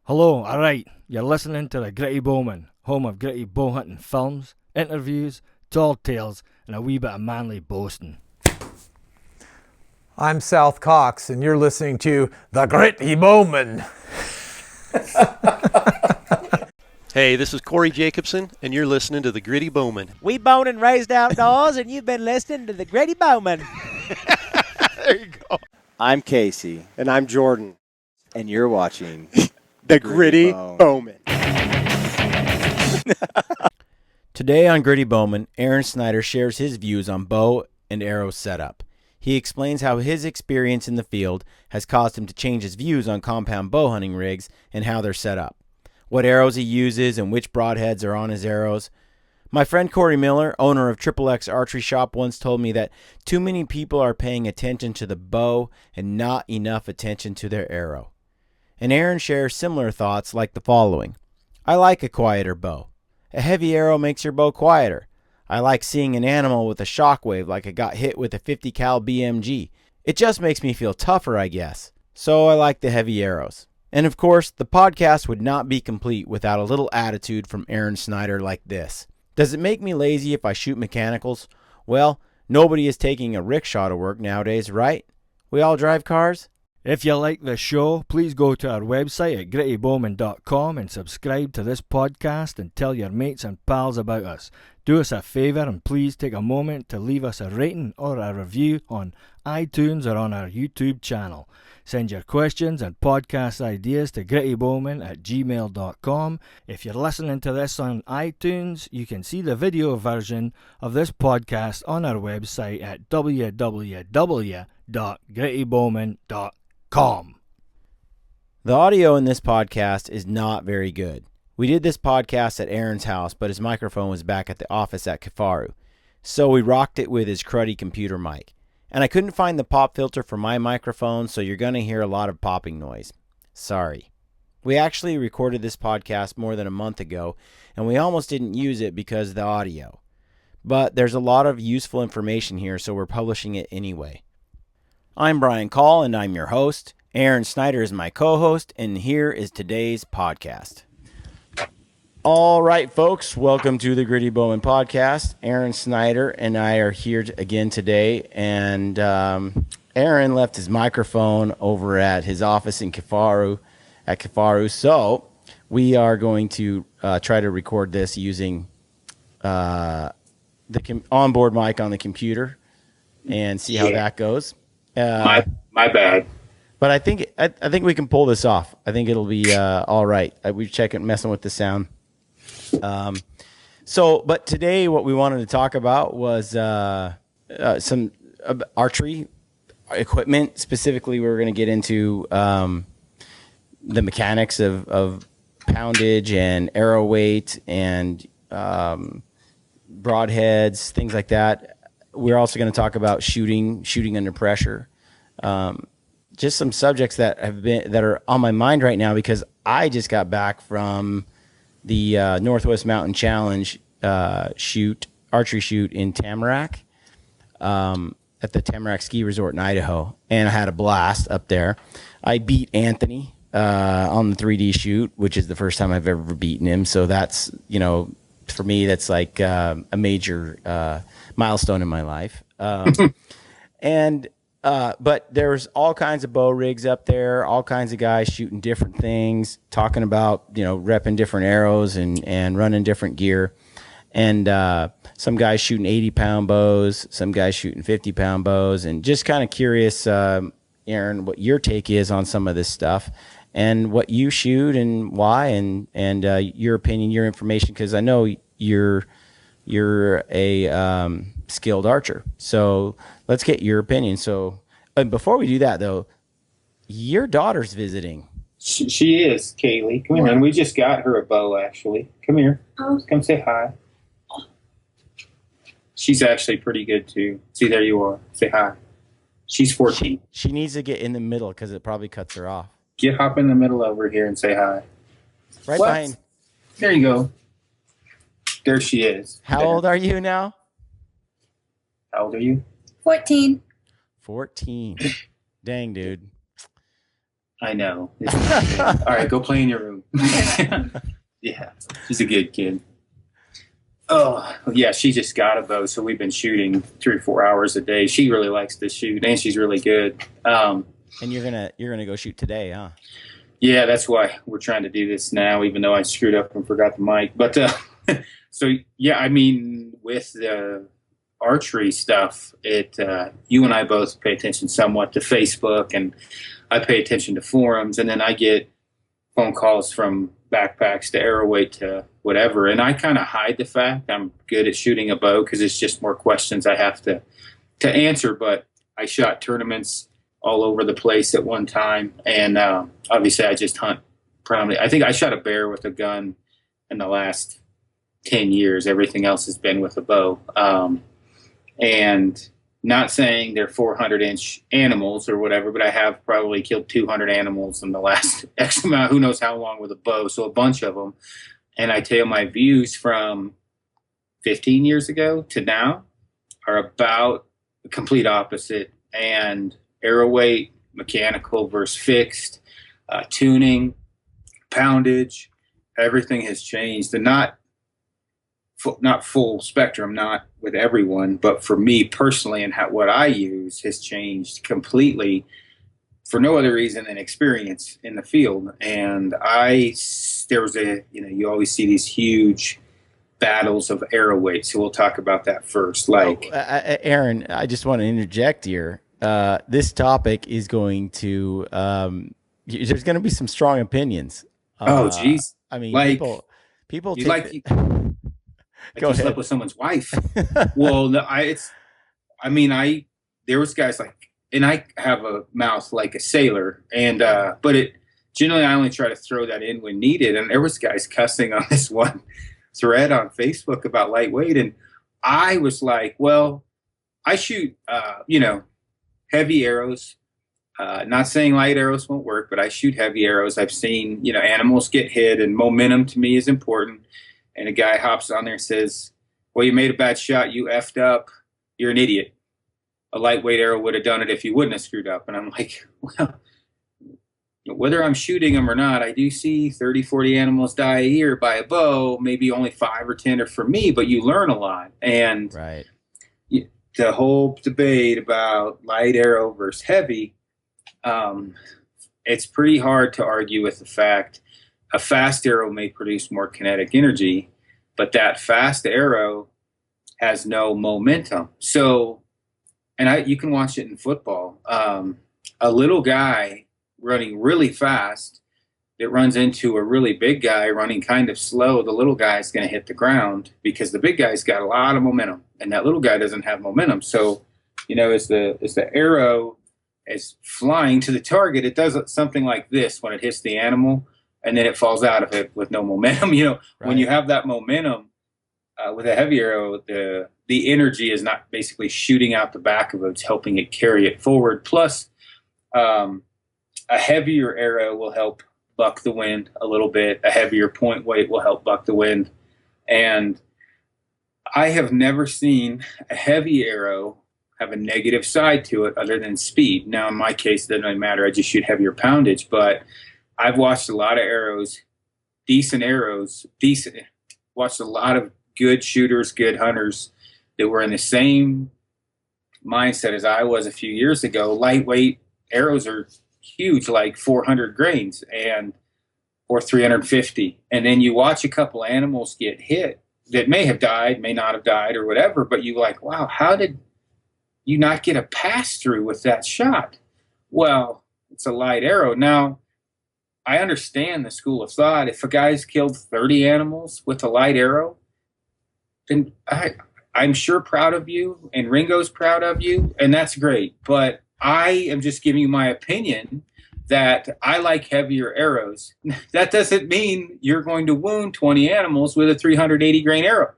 Hello, alright, you're listening to the Gritty Bowman, home of gritty bow hunting films, interviews, tall tales, and a wee bit of manly boasting. I'm South Cox, and you're listening to The Gritty Bowman. Hey, this is Corey Jacobson, and you're listening to The Gritty Bowman. We born and raised outdoors, and you've been listening to The Gritty Bowman. There you go. I'm Casey. And I'm Jordan. And you're watching The Gritty Bowman. Today on Gritty Bowman, Aron Snyder shares his views on bow and arrow setup. He explains how his experience in the field has caused him to change his views on compound bow hunting rigs and how they're set up, what arrows he uses and which broadheads are on his arrows. My friend Corey Miller, owner of Triple X Archery Shop, once told me that too many people are paying attention to the bow and not enough attention to their arrow. And Aron shares similar thoughts like the following. I like a quieter bow. A heavy arrow makes your bow quieter. I like seeing an animal with a shockwave like I got hit with a 50 cal BMG. It just makes me feel tougher, I guess. So I like the heavy arrows. And of course, the podcast would not be complete without a little attitude from Aron Snyder like this. Does it make me lazy if I shoot mechanicals? Well, nobody is taking a rickshaw to work nowadays, right? We all drive cars? If you like the show, please go to our website at grittybowman.com and subscribe to this podcast and tell your mates and pals about us. Do us a favour and please take a moment to leave us a rating or a review on iTunes or on our YouTube channel. Send your questions and podcast ideas to grittybowman@gmail.com. If you're listening to this on iTunes, you can see the video version of this podcast on our website at www.grittybowman.com. The audio in this podcast is not very good. We did this podcast at Aron's house, but his microphone was back at the office at Kifaru. So we rocked it with his cruddy computer mic. And I couldn't find the pop filter for my microphone, so you're going to hear a lot of popping noise. Sorry. We actually recorded this podcast more than a month ago, and we almost didn't use it because of the audio. But there's a lot of useful information here, so we're publishing it anyway. I'm Brian Call, and I'm your host. Aron Snyder is my co-host, and here is today's podcast. All right, folks, welcome to the Gritty Bowman podcast. Aron Snyder and I are here again today, and Aron left his microphone over at his office in Kifaru, so we are going to try to record this using the onboard mic on the computer and see how that goes. My bad. But I think we can pull this off. I think it'll be all right. We've checked messing with the sound. But today what we wanted to talk about was some archery equipment. Specifically, we were going to get into the mechanics of poundage and arrow weight and broadheads, things like that. We're also going to talk about shooting under pressure. Just some subjects that are on my mind right now because I just got back from the Northwest Mountain Challenge archery shoot in Tamarack at the Tamarack Ski Resort in Idaho, and I had a blast up there. I beat Anthony on the 3D shoot, which is the first time I've ever beaten him. So that's, for me, that's like a major milestone in my life. But there's all kinds of bow rigs up there, all kinds of guys shooting different things, talking about, repping different arrows and running different gear. And some guys shooting 80-pound bows, some guys shooting 50-pound bows, and just kind of curious, Aron, what your take is on some of this stuff and what you shoot and why and your opinion, your information, because I know you're a skilled archer. So let's get your opinion. So before we do that, though, your daughter's visiting. She is, Kaylee. Come here. And we just got her a bow, actually. Come here. Come say hi. She's actually pretty good, too. See, there you are. Say hi. She's 14. She needs to get in the middle because it probably cuts her off. Hop in the middle over here and say hi. Right behind. There you go. There she is. How old are you now? How old are you? 14. 14. Dang, dude. I know. All right, go play in your room. Yeah, she's a good kid. Oh, yeah, she just got a bow, so we've been shooting 3 or 4 hours a day. She really likes to shoot, and she's really good. And you're gonna go shoot today, huh? Yeah, that's why we're trying to do this now, even though I screwed up and forgot the mic. But so yeah, I mean, with the archery stuff, you and I both pay attention somewhat to Facebook, and I pay attention to forums, and then I get phone calls from backpacks to arrow weight to whatever, and I kind of hide the fact I'm good at shooting a bow because it's just more questions I have to answer. But I shot tournaments all over the place at one time, and obviously I just hunt primarily. I think I shot a bear with a gun in the last 10 years. Everything else has been with a bow. And not saying they're 400-inch animals or whatever, but I have probably killed 200 animals in the last X amount, who knows how long, with a bow, so a bunch of them. And I tell you, my views from 15 years ago to now are about the complete opposite. And arrow weight, mechanical versus fixed, tuning, poundage, everything has changed. And not full spectrum, not with everyone, but for me personally, and what I use has changed completely for no other reason than experience in the field. And there was you always see these huge battles of arrow weight. So we'll talk about that first. Aaron, I just want to interject here. This topic is going to, there's going to be some strong opiniens. Oh, geez. I mean, people you take Go ahead. Slept with someone's wife. Well, no, there was guys and I have a mouth like a sailor, and but generally I only try to throw that in when needed. And there was guys cussing on this one thread on Facebook about lightweight, and I was like, well, I shoot, heavy arrows. Not saying light arrows won't work, but I shoot heavy arrows. I've seen, animals get hit, and momentum to me is important. And a guy hops on there and says, well, you made a bad shot. You effed up. You're an idiot. A lightweight arrow would have done it if you wouldn't have screwed up. And I'm like, well, whether I'm shooting them or not, I do see 30, 40 animals die a year by a bow. Maybe only 5 or 10 are for me, but you learn a lot. And right. The whole debate about light arrow versus heavy, it's pretty hard to argue with the fact a fast arrow may produce more kinetic energy, but that fast arrow has no momentum. So, and you can watch it in football. A little guy running really fast that runs into a really big guy running kind of slow, the little guy is going to hit the ground because the big guy's got a lot of momentum, and that little guy doesn't have momentum. So, as the arrow is flying to the target, it does something like this when it hits the animal, and then it falls out of it with no momentum. Right. When you have that momentum with a heavy arrow, the energy is not basically shooting out the back of it; it's helping it carry it forward. Plus, a heavier arrow will help buck the wind a little bit. A heavier point weight will help buck the wind. And I have never seen a heavy arrow have a negative side to it other than speed. Now, in my case, it doesn't really matter. I just shoot heavier poundage, but I've watched a lot of watched a lot of good shooters, good hunters that were in the same mindset as I was a few years ago. Lightweight arrows are huge, like 400 grains or 350. And then you watch a couple animals get hit that may have died, may not have died or whatever, but you're like, wow, how did you not get a pass through with that shot? Well, it's a light arrow. Now, I understand the school of thought. If a guy's killed 30 animals with a light arrow, then I'm sure proud of you, and Ringo's proud of you, and that's great. But I am just giving you my opinion that I like heavier arrows. That doesn't mean you're going to wound 20 animals with a 380 grain arrow.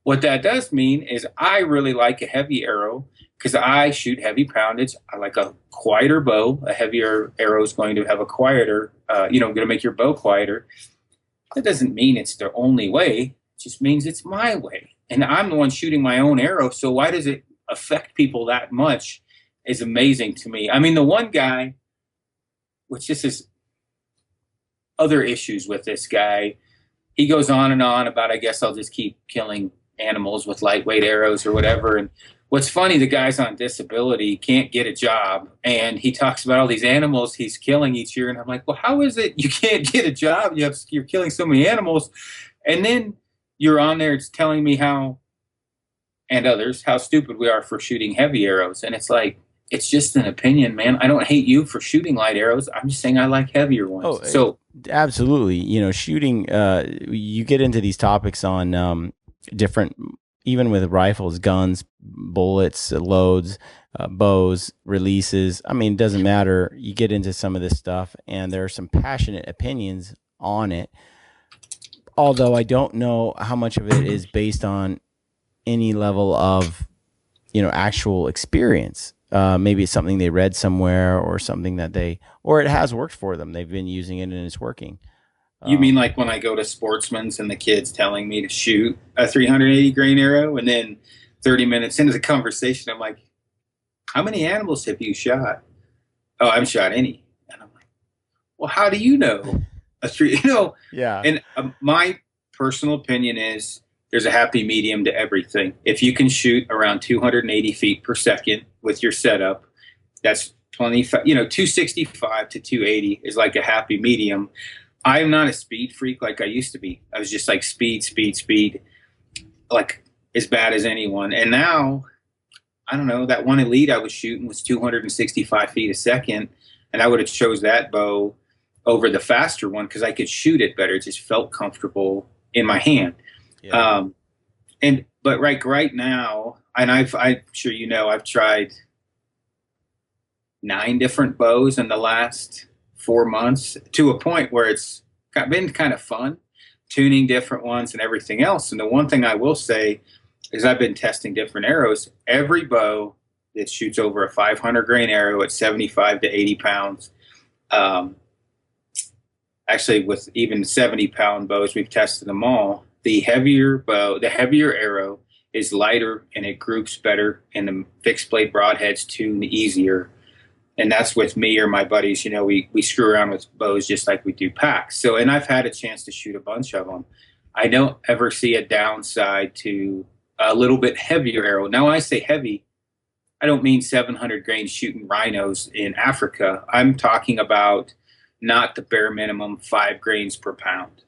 What that does mean is I really like a heavy arrow because I shoot heavy poundage. I like a quieter bow. A heavier arrow is going to have a quieter, going to make your bow quieter. That doesn't mean it's the only way. It just means it's my way. And I'm the one shooting my own arrow. So why does it affect people that much is amazing to me. I mean, the one guy which this is other issues with this guy. He goes on and on about, I guess I'll just keep killing animals with lightweight arrows or whatever. And what's funny, the guy's on disability, can't get a job, and he talks about all these animals he's killing each year. And I'm like, well, how is it you can't get a job? You're killing so many animals. And then you're on there telling me how, and others, how stupid we are for shooting heavy arrows. And it's like, it's just an opinion, man. I don't hate you for shooting light arrows. I'm just saying I like heavier ones. Oh, so absolutely. You know, shooting, you get into these topics on different, even with rifles, guns, bullets, loads, bows, releases. I mean, it doesn't matter. You get into some of this stuff, and there are some passionate opinions on it. Although I don't know how much of it is based on any level of, actual experience. Maybe it's something they read somewhere, or something that or it has worked for them. They've been using it and it's working. You mean like when I go to Sportsman's and the kid's telling me to shoot a 380 grain arrow, and then 30 minutes into the conversation, I'm like, how many animals have you shot? Oh, I haven't shot any. And I'm like, well, how do you know? Yeah. And my personal opinion is there's a happy medium to everything. If you can shoot around 280 feet per second with your setup, that's 265 to 280 is like a happy medium. I'm not a speed freak like I used to be. I was just like speed, like as bad as anyone. And now, I don't know, that one elite I was shooting was 265 feet a second, and I would have chose that bow over the faster one because I could shoot it better. It just felt comfortable in my hand. Yeah. But right now, and I'm sure I've tried 9 different bows in the last 4 months, to a point where it's been kind of fun tuning different ones and everything else. And the one thing I will say is I've been testing different arrows. Every bow that shoots over a 500 grain arrow at 75 to 80 pounds, actually with even 70-pound bows, we've tested them all. The heavier arrow is lighter and it groups better, and the fixed blade broadheads tune easier. And that's with me or my buddies. We screw around with bows just like we do packs. So, and I've had a chance to shoot a bunch of them. I don't ever see a downside to a little bit heavier arrow. Now, when I say heavy, I don't mean 700 grain shooting rhinos in Africa. I'm talking about not the bare minimum 5 grains per pound.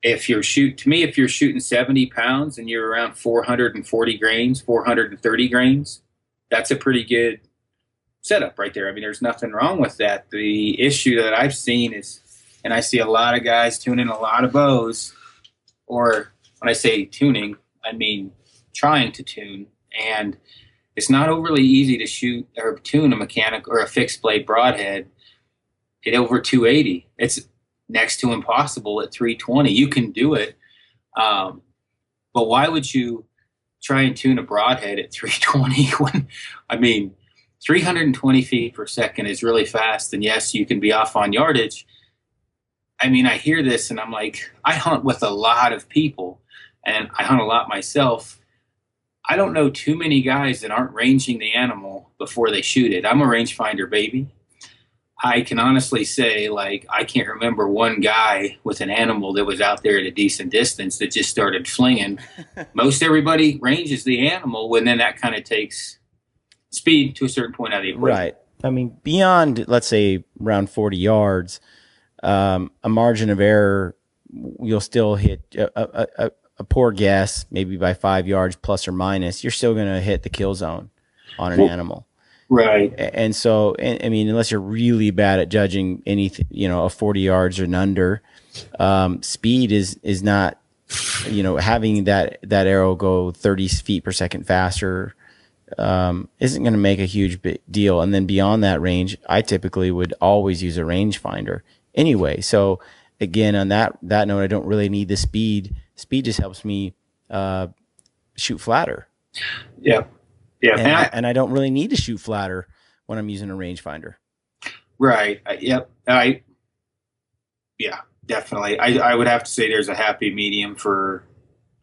If you're shooting 70 pounds and you're around 440 grains, 430 grains, that's a pretty good setup right there. I mean, there's nothing wrong with that. The issue that I've seen is, and I see a lot of guys tuning a lot of bows, or when I say tuning, I mean trying to tune, and it's not overly easy to shoot or tune a mechanic or a fixed blade broadhead at over 280. It's next to impossible at 320. You can do it, but why would you try and tune a broadhead at 320 when, 320 feet per second is really fast, and yes, you can be off on yardage. I hear this and I'm like, I hunt with a lot of people and I hunt a lot myself. I don't know too many guys that aren't ranging the animal before they shoot it. I'm a rangefinder baby. I can honestly say, I can't remember one guy with an animal that was out there at a decent distance that just started flinging. Most everybody ranges the animal, and then that kind of takes speed to a certain point out of the equation. Right. Beyond, let's say, around 40 yards, a margin of error, you'll still hit a poor guess, maybe by 5 yards plus or minus. You're still going to hit the kill zone on an animal. Right. And so, unless you're really bad at judging anything, a 40 yards and under, speed is not, having that arrow go 30 feet per second faster, isn't going to make a huge deal. And then beyond that range, I typically would always use a rangefinder anyway. So again, on that note, I don't really need the speed. Speed just helps me, shoot flatter. Yeah. Yeah, and I don't really need to shoot flatter when I'm using a rangefinder. Right. Yep. Yeah, definitely. I would have to say there's a happy medium for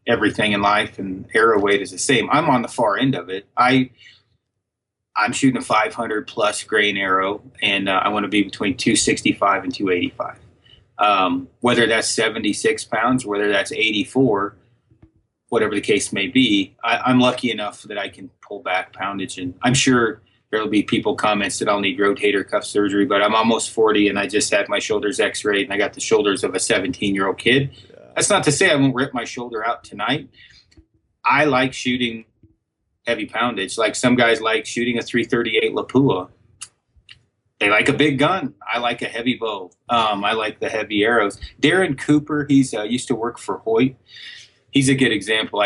everything in life, and arrow weight is the same. I'm on the far end of it. I I'm shooting a 500 plus grain arrow, and I want to be between 265 and 285. Whether that's 76 pounds, whether that's 84, whatever the case may be, I'm lucky enough that I can pull back poundage. And I'm sure there'll be people comments that I'll need rotator cuff surgery, but I'm almost 40 and I just had my shoulders x-rayed and I got the shoulders of a 17-year-old kid. Yeah. That's not to say I won't rip my shoulder out tonight. I like shooting heavy poundage. Like some guys like shooting a 338 Lapua. They like a big gun. I like a heavy bow. I like the heavy arrows. Darren Cooper, he's used to work for Hoyt. He's a good example.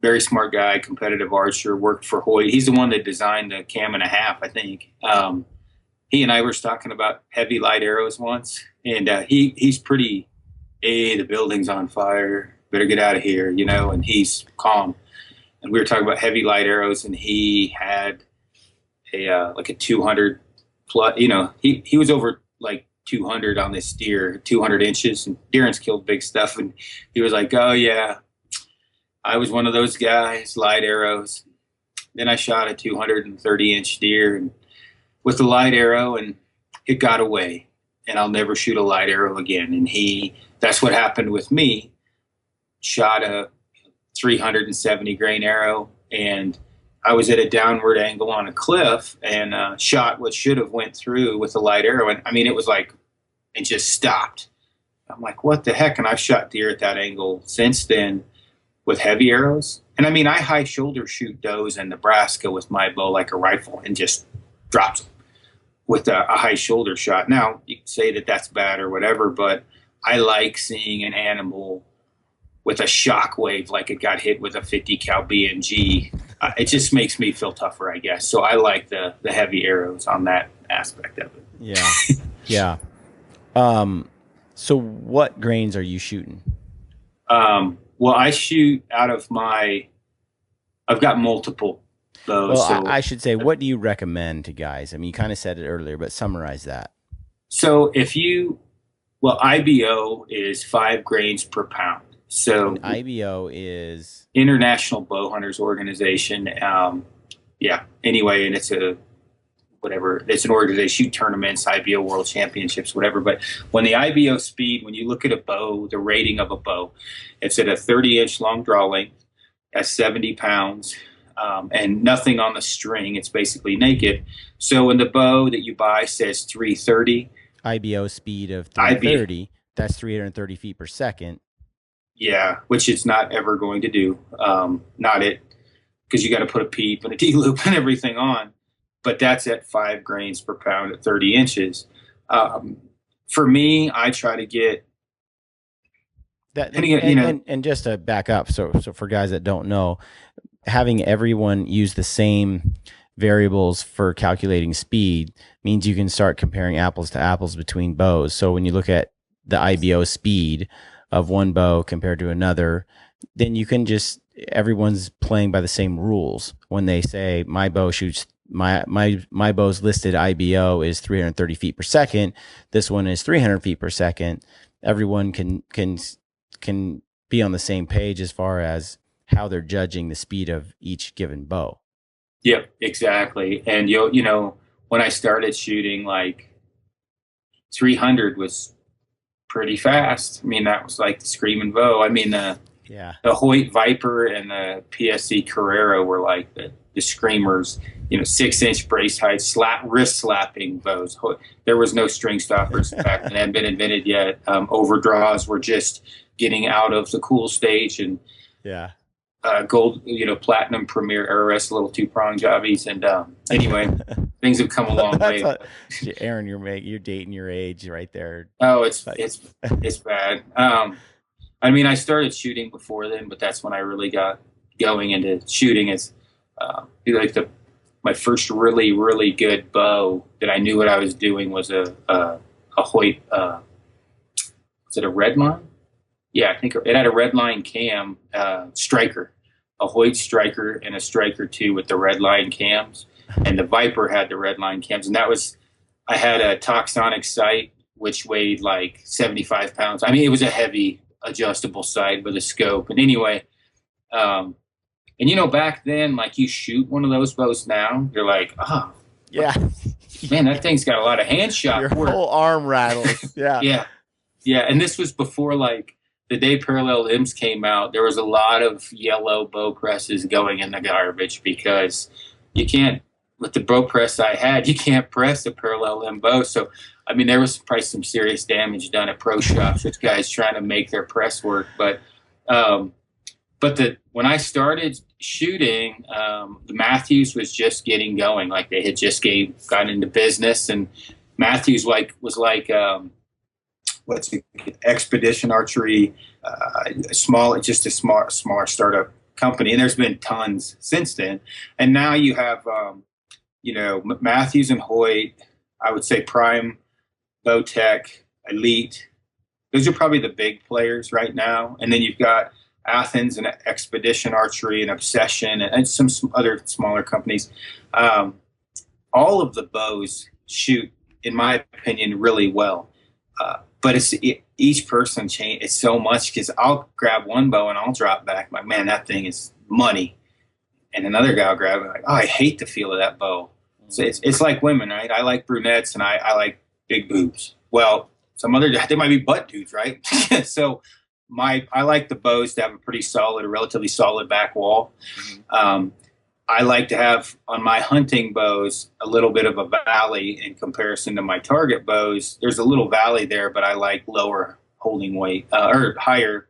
Very smart guy, competitive archer, worked for Hoyt. He's the one that designed the cam and a half, I think. He and I were talking about heavy light arrows once, and he's pretty, hey, the building's on fire, better get out of here, and he's calm. And we were talking about heavy light arrows, and he had a 200 plus, he was over like 200 on this deer, 200 inches, and Darren's killed big stuff. And he was like, oh yeah, I was one of those guys, light arrows. Then I shot a 230 inch deer and with a light arrow, and it got away, and I'll never shoot a light arrow again. And that's what happened with me. Shot a 370 grain arrow, and I was at a downward angle on a cliff and shot what should have went through with a light arrow. And I mean, it was like, it just stopped. I'm like, what the heck? And I've shot deer at that angle since then with heavy arrows. And I mean, I high shoulder shoot does in Nebraska with my bow like a rifle and just drops them with a high shoulder shot. Now you can say that that's bad or whatever, but I like seeing an animal with a shock wave like it got hit with a 50 cal BNG. It just makes me feel tougher, I guess. So I like the heavy arrows on that aspect of it. Yeah. Yeah. So what grains are you shooting? Well, I shoot out of I've got multiple bows. Well, so, I should say, what do you recommend to guys? I mean, you kind of said it earlier, but summarize that. So IBO is 5 grains per pound. So and IBO is International Bow Hunters Organization. Anyway, and it's an organization, shoot tournaments, IBO World Championships, whatever. But when the IBO speed, when you look at a bow, the rating of a bow, it's at a 30-inch long draw length at 70 pounds and nothing on the string. It's basically naked. So when the bow that you buy says 330. IBO speed of 330, that's 330 feet per second. Yeah, which it's not ever going to do. Because you got to put a peep and a D-loop and everything on. But that's at 5 grains per pound at 30 inches. For me, I try to get that. And just to back up, so for guys that don't know, having everyone use the same variables for calculating speed means you can start comparing apples to apples between bows. So when you look at the IBO speed of one bow compared to another, then you can everyone's playing by the same rules. When they say my bow shoots, my bow's listed IBO is 330 feet per second, this one is 300 feet per second, everyone can be on the same page as far as how they're judging the speed of each given bow. Yep, exactly. And when I started shooting, like 300 was pretty fast. I mean, that was like the screaming bow. I mean, the Hoyt Viper and the PSC Carrera were like the screamers, 6-inch brace height, wrist slapping bows. There was no string stoppers back then, hadn't been invented yet. Overdraws were just getting out of the cool stage, and gold, platinum premier RS little 2-prong jobbies. And anyway, things have come a long way. Aaron, you're dating your age right there. Oh, it's bad. I mean, I started shooting before then, but that's when I really got going into shooting. It's my first really, really good bow that I knew what I was doing was a Hoyt. Was it a Redline? Yeah, I think it had a Redline cam striker, a Hoyt striker and a striker 2 with the Redline cams, and the Viper had the Redline cams, and I had a Toxonic sight which weighed like 75 pounds. I mean, it was a heavy adjustable sight with a scope. And anyway, And, back then, like, you shoot one of those bows now, you're like, oh, Yeah. man, that thing's got a lot of hand shot Your work. whole arm rattles. Yeah. Yeah. Yeah. And this was before, like, the day parallel limbs came out. There was a lot of yellow bow presses going in the garbage because you can't, with the bow press I had, you can't press a parallel limb bow. So, I mean, there was probably some serious damage done at pro shops with guys trying to make their press work. But when I started shooting, the Matthews was just getting going. Like, they had just gotten into business, and Matthews was like what's it, Expedition Archery, smaller startup company, and there's been tons since then. And now you have Matthews and Hoyt, I would say Prime, Bowtech, Elite. Those are probably the big players right now. And then you've got Athens and Expedition Archery and Obsession and some other smaller companies. All of the bows shoot, in my opinion, really well. But each person change. It's so much, because I'll grab one bow and I'll drop back like, man, that thing is money. And another guy will grab it like, oh, I hate the feel of that bow. So it's like women, right? I like brunettes and I like big boobs. Well, they might be butt dudes, right? So I like the bows to have a relatively solid back wall. I like to have on my hunting bows a little bit of a valley in comparison to my target bows. There's a little valley there, but I like lower holding weight or higher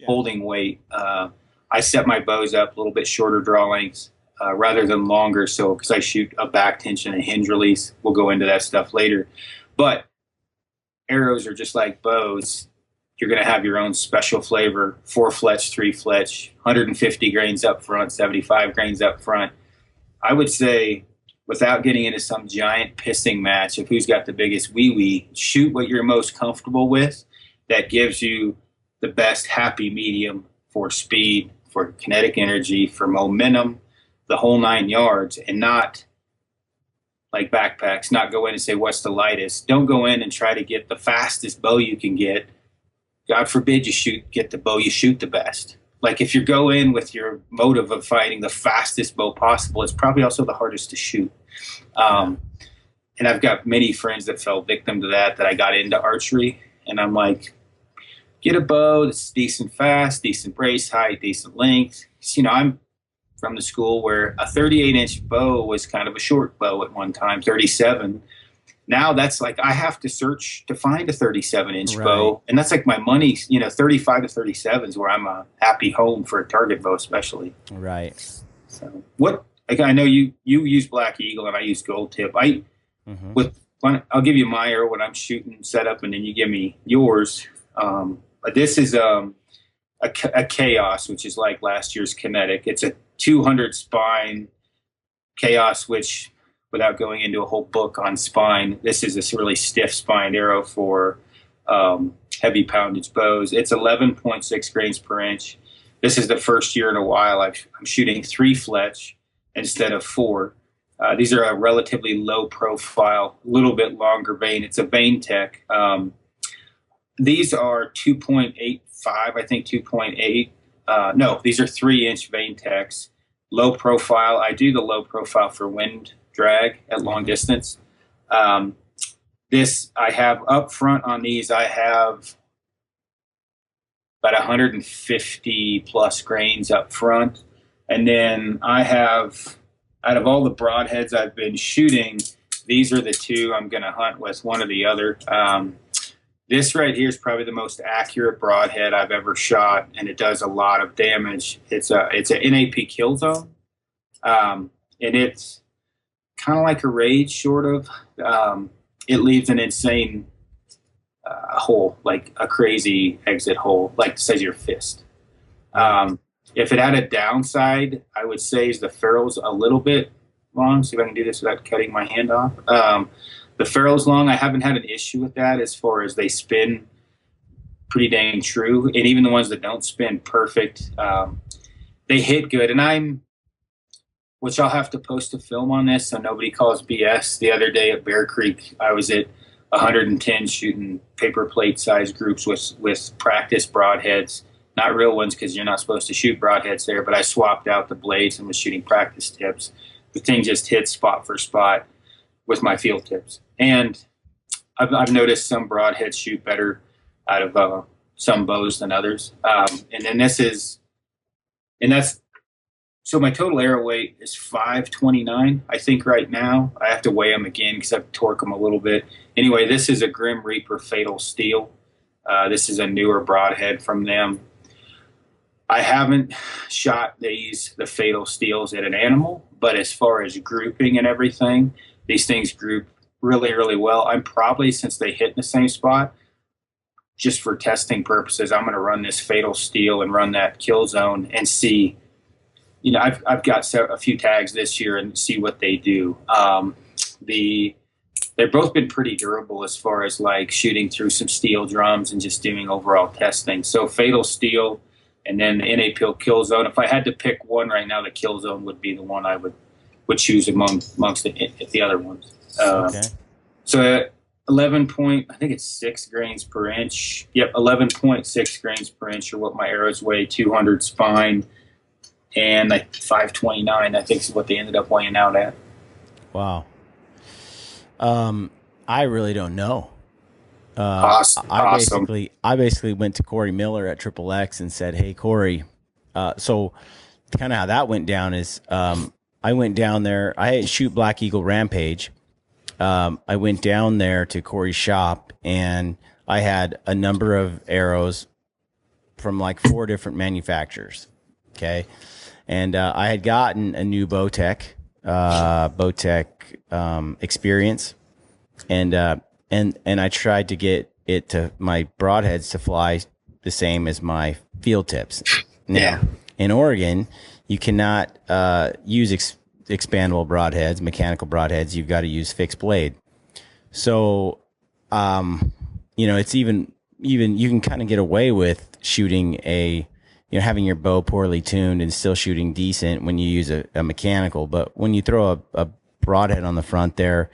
holding weight. I set my bows up a little bit shorter draw lengths rather than longer. So, because I shoot a back tension and hinge release, we'll go into that stuff later. But arrows are just like bows. You're going to have your own special flavor, 4 fletch, 3 fletch, 150 grains up front, 75 grains up front. I would say, without getting into some giant pissing match of who's got the biggest wee-wee, shoot what you're most comfortable with that gives you the best happy medium for speed, for kinetic energy, for momentum, the whole 9 yards, and not like backpacks, not go in and say, what's the lightest? Don't go in and try to get the fastest bow you can get. God forbid you get the bow you shoot the best. Like, if you go in with your motive of fighting the fastest bow possible, it's probably also the hardest to shoot. And I've got many friends that fell victim to that I got into archery. And I'm like, get a bow that's decent fast, decent brace height, decent length. I'm from the school where a 38-inch bow was kind of a short bow at one time, 37. Now that's like, I have to search to find a 37-inch bow. And that's like my money, 35 to 37 is where I'm a happy home for a target bow, especially. Right. So I know you use Black Eagle and I use Gold Tip. I'll give you my arrow when I'm shooting setup, and then you give me yours. This is a Chaos, which is like last year's Kinetic. It's a 200 spine Chaos, which, without going into a whole book on spine, this is this really stiff spine arrow for heavy poundage bows. It's 11.6 grains per inch. This is the first year in a while I'm shooting 3 fletch instead of 4. These are a relatively low profile, little bit longer vein. It's a Vein Tech. These are 2.85, I think 2.8. No, these are 3-inch Vein Techs. Low profile. I do the low profile for wind drag at long distance. This I have up front on these. I have about 150 plus grains up front, and then I have, out of all the broadheads I've been shooting, these are the 2 I'm going to hunt with, one or the other. This right here is probably the most accurate broadhead I've ever shot, and it does a lot of damage. It's an NAP kill zone, and it's kind of like a Rage, sort of. It leaves an insane hole, like a crazy exit hole, like the size of your fist. If it had a downside, I would say is the ferrule's a little bit long. See if I can do this without cutting my hand off. The ferrule's long. I haven't had an issue with that as far as they spin pretty dang true. And even the ones that don't spin perfect, they hit good. And which I'll have to post a film on this so nobody calls BS. The other day at Bear Creek, I was at 110 shooting paper plate size groups with practice broadheads. not real ones because you're not supposed to shoot broadheads there, but I swapped out the blades and was shooting practice tips. The thing just hit spot for spot with my field tips. And I've noticed some broadheads shoot better out of some bows than others. And then so my total arrow weight is 529, I think, right now. I have to weigh them again because I have to torque them a little bit. Anyway, this is a Grim Reaper Fatal Steel. This is a newer broadhead from them. I haven't shot the Fatal Steels at an animal, but as far as grouping and everything, these things group really, really well. I'm probably, since they hit in the same spot, just for testing purposes, I'm going to run this Fatal Steel and run that kill zone and see. You know, I've got a few tags this year and see what they do. They've both been pretty durable as far as like shooting through some steel drums and just doing overall testing. So Fatal Steel and then the NA Kill Zone. If I had to pick one right now, the Kill Zone would be the one I would choose amongst the other ones. Okay. So 11 point, I think it's 6 grains per inch. Yep, 11.6 grains per inch are what my arrows weigh, 200 spine, and like 529, I think is what they ended up weighing out at. Wow. I really don't know. Awesome. I basically went to Corey Miller at Triple X and said, "Hey, Corey." So kind of how that went down is, I went down there. I shoot Black Eagle Rampage. I went down there to Corey's shop and I had a number of arrows from like 4 different manufacturers. Okay. And, I had gotten a new Bowtech experience. And I tried to get it to my broadheads to fly the same as my field tips. Now, in Oregon, you cannot, use expandable broadheads, mechanical broadheads. You've got to use fixed blade. So, it's even you can kind of get away with shooting having your bow poorly tuned and still shooting decent when you use a mechanical. But when you throw a broadhead on the front there,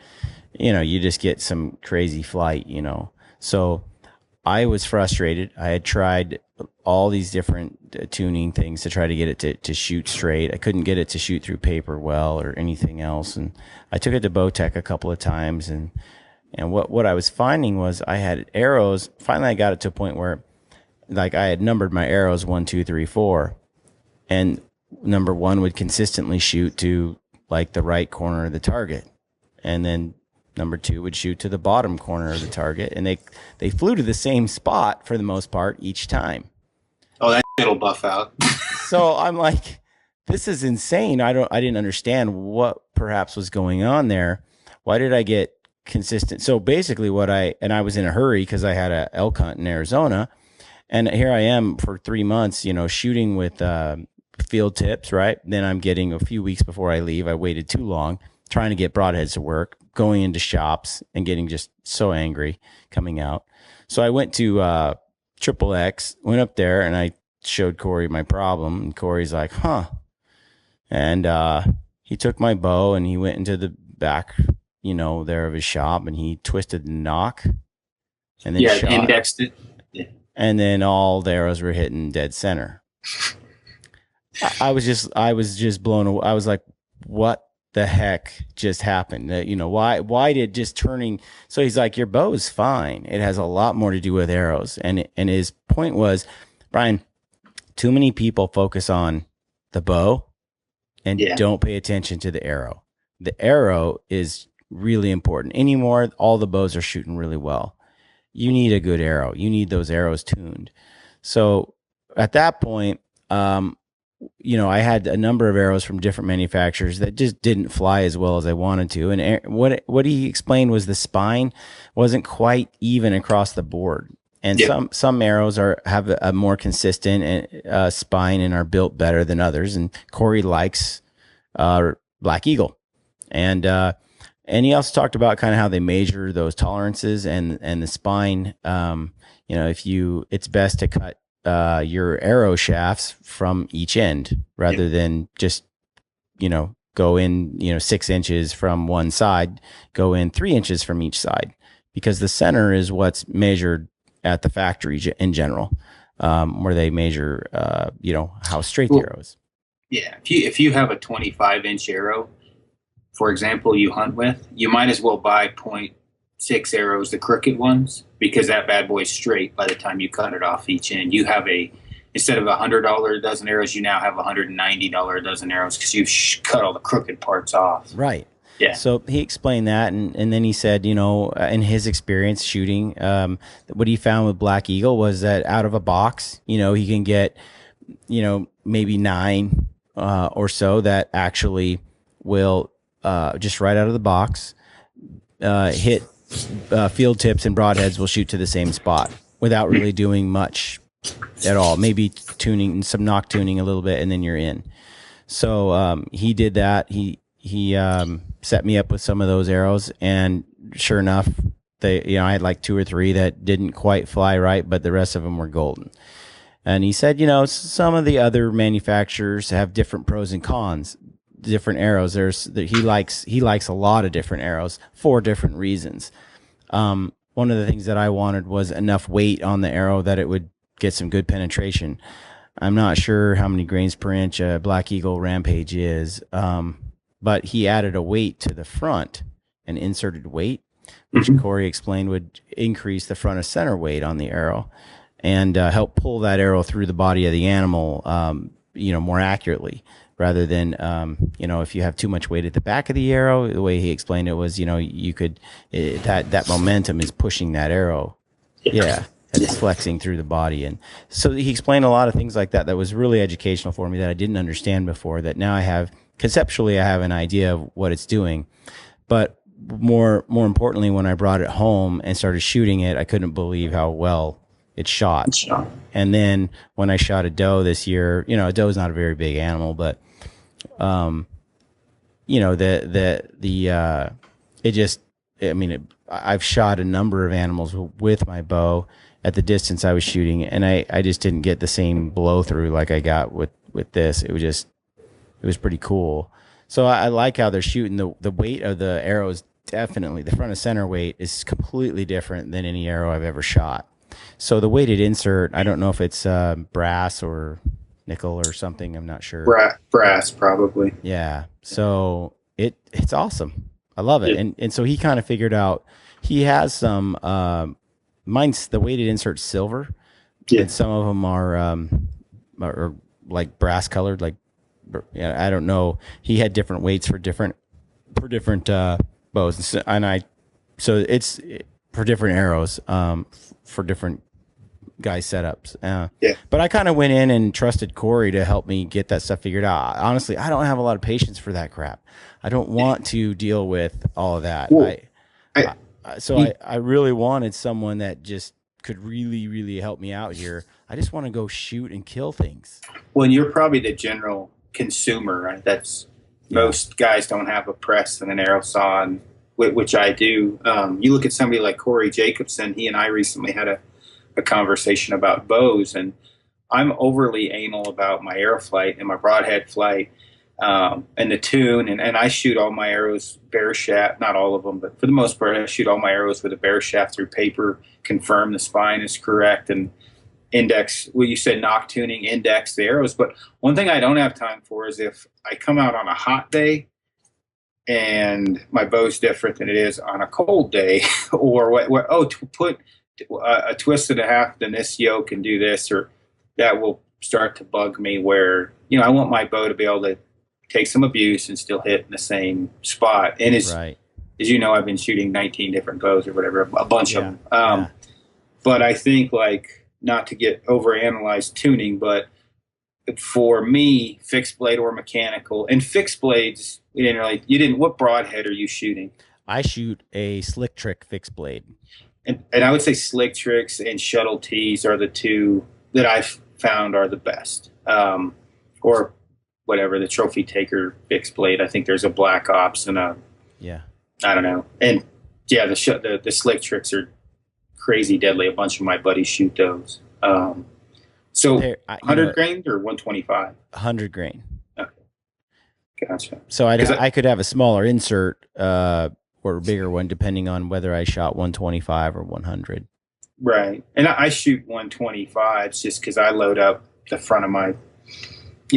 you just get some crazy flight, So I was frustrated. I had tried all these different tuning things to try to get it to shoot straight. I couldn't get it to shoot through paper well or anything else. And I took it to Bowtech a couple of times. And what I was finding was I had arrows. Finally, I got it to a point where like I had numbered my arrows 1, 2, 3, 4. And number 1 would consistently shoot to like the right corner of the target. And then number 2 would shoot to the bottom corner of the target, and they flew to the same spot for the most part each time. Oh, that it'll buff out. So I'm like, this is insane. I didn't understand what perhaps was going on there. Why did I get consistent? So basically I was in a hurry because I had a elk hunt in Arizona, and here I am for 3 months, shooting with field tips, right? Then I'm getting a few weeks before I leave. I waited too long trying to get broadheads to work, going into shops and getting just so angry coming out. So I went to Triple X, went up there, and I showed Corey my problem. And Corey's like, huh. And he took my bow and he went into the back, there of his shop, and he twisted the knock and then shot. Indexed it. Yeah. And then all the arrows were hitting dead center. I was just blown away. I was like, what the heck just happened? Why did just turning? So he's like, your bow is fine. It has a lot more to do with arrows. And his point was, Brian, too many people focus on the bow and don't pay attention to the arrow. The arrow is really important. Anymore, all the bows are shooting really well. You need a good arrow. You need those arrows tuned. So at that point, I had a number of arrows from different manufacturers that just didn't fly as well as I wanted to. And what he explained was the spine wasn't quite even across the board. And some arrows have a more consistent spine and are built better than others. And Corey likes Black Eagle. And he also talked about kind of how they measure those tolerances and the spine. It's best to cut your arrow shafts from each end rather than just, go in, 6 inches from one side, go in 3 inches from each side, because the center is what's measured at the factory in general. where they measure, how straight the arrow is. Yeah, if you have a 25-inch arrow, for example, you hunt with, you might as well buy .6 arrows, the crooked ones, because that bad boy's straight by the time you cut it off each end. You have instead of $100 a dozen arrows, you now have $190 a dozen arrows because you've cut all the crooked parts off. Right. Yeah. So he explained that, and then he said, in his experience shooting, what he found with Black Eagle was that out of a box, he can get, maybe 9 or so that actually will just right out of the box hit field tips, and broadheads will shoot to the same spot without really doing much at all. Maybe tuning, some knock tuning a little bit, and then you're in. So he did that. He set me up with some of those arrows, and sure enough, I had like 2 or 3 that didn't quite fly right, but the rest of them were golden. And he said, some of the other manufacturers have different pros and cons, different arrows. He likes a lot of different arrows for different reasons. One of the things that I wanted was enough weight on the arrow that it would get some good penetration. I'm not sure how many grains per inch a Black Eagle Rampage is, but he added a weight to the front, an inserted weight, which Corey explained would increase the front of center weight on the arrow and help pull that arrow through the body of the animal, more accurately, rather than, if you have too much weight at the back of the arrow. The way he explained it was, you could, that momentum is pushing that arrow. Yeah. And it's flexing through the body. And so he explained a lot of things like that was really educational for me that I didn't understand before, that now I have an idea of what it's doing. But more importantly, when I brought it home and started shooting it, I couldn't believe how well it shot. And then when I shot a doe this year, a doe is not a very big animal, but I've shot a number of animals with my bow at the distance I was shooting, and I just didn't get the same blow through like I got with this. It was pretty cool. So I like how they're shooting. The weight of the arrow is definitely, the front of center weight is completely different than any arrow I've ever shot. So the weighted insert, I don't know if it's brass or nickel or something. I'm not sure. Brass, probably. Yeah. So it's awesome. I love it. Yeah. And so he kind of figured out, he has some, mine's the weighted insert silver. Yeah. And some of them are like brass colored, like, I don't know. He had different weights for different bows. So it's for different arrows, for different guys setups. But I kind of went in and trusted Corey to help me get that stuff figured out. Honestly, I don't have a lot of patience for that crap. I don't want to deal with all of that. I really wanted someone that just could really, really help me out here. I just want to go shoot and kill things. Well, and you're probably the general consumer, right? Most guys don't have a press and an arrow saw, and which I do. You look at somebody like Corey Jacobson. He and I recently had a conversation about bows, and I'm overly anal about my arrow flight and my broadhead flight, and the tune, and I shoot all my arrows bare shaft, not all of them, but for the most part, I shoot all my arrows with a bare shaft through paper, confirm the spine is correct, and index, well, you said knock tuning, index the arrows. But one thing I don't have time for is if I come out on a hot day and my bow's different than it is on a cold day, or to put a twist and a half in this yoke and do this, or that will start to bug me where, I want my bow to be able to take some abuse and still hit in the same spot. And as you know, I've been shooting 19 different bows or whatever, a bunch of them. But I think, like, not to get overanalyze tuning, but for me, fixed blade or mechanical, and fixed blades, what broadhead are you shooting? I shoot a Slick Trick fixed blade. And I would say Slick Tricks and Shuttle Tees are the two that I've found are the best. Or whatever, the Trophy Taker fixed blade. I think there's a Black Ops and I don't know. And the Slick Tricks are crazy deadly. A bunch of my buddies shoot those. So 100 grain or 125? 100 grain. Okay. Gotcha. So I could have a smaller insert or a bigger one depending on whether I shot 125 or 100. Right. And I shoot 125s just because I load up the front of my,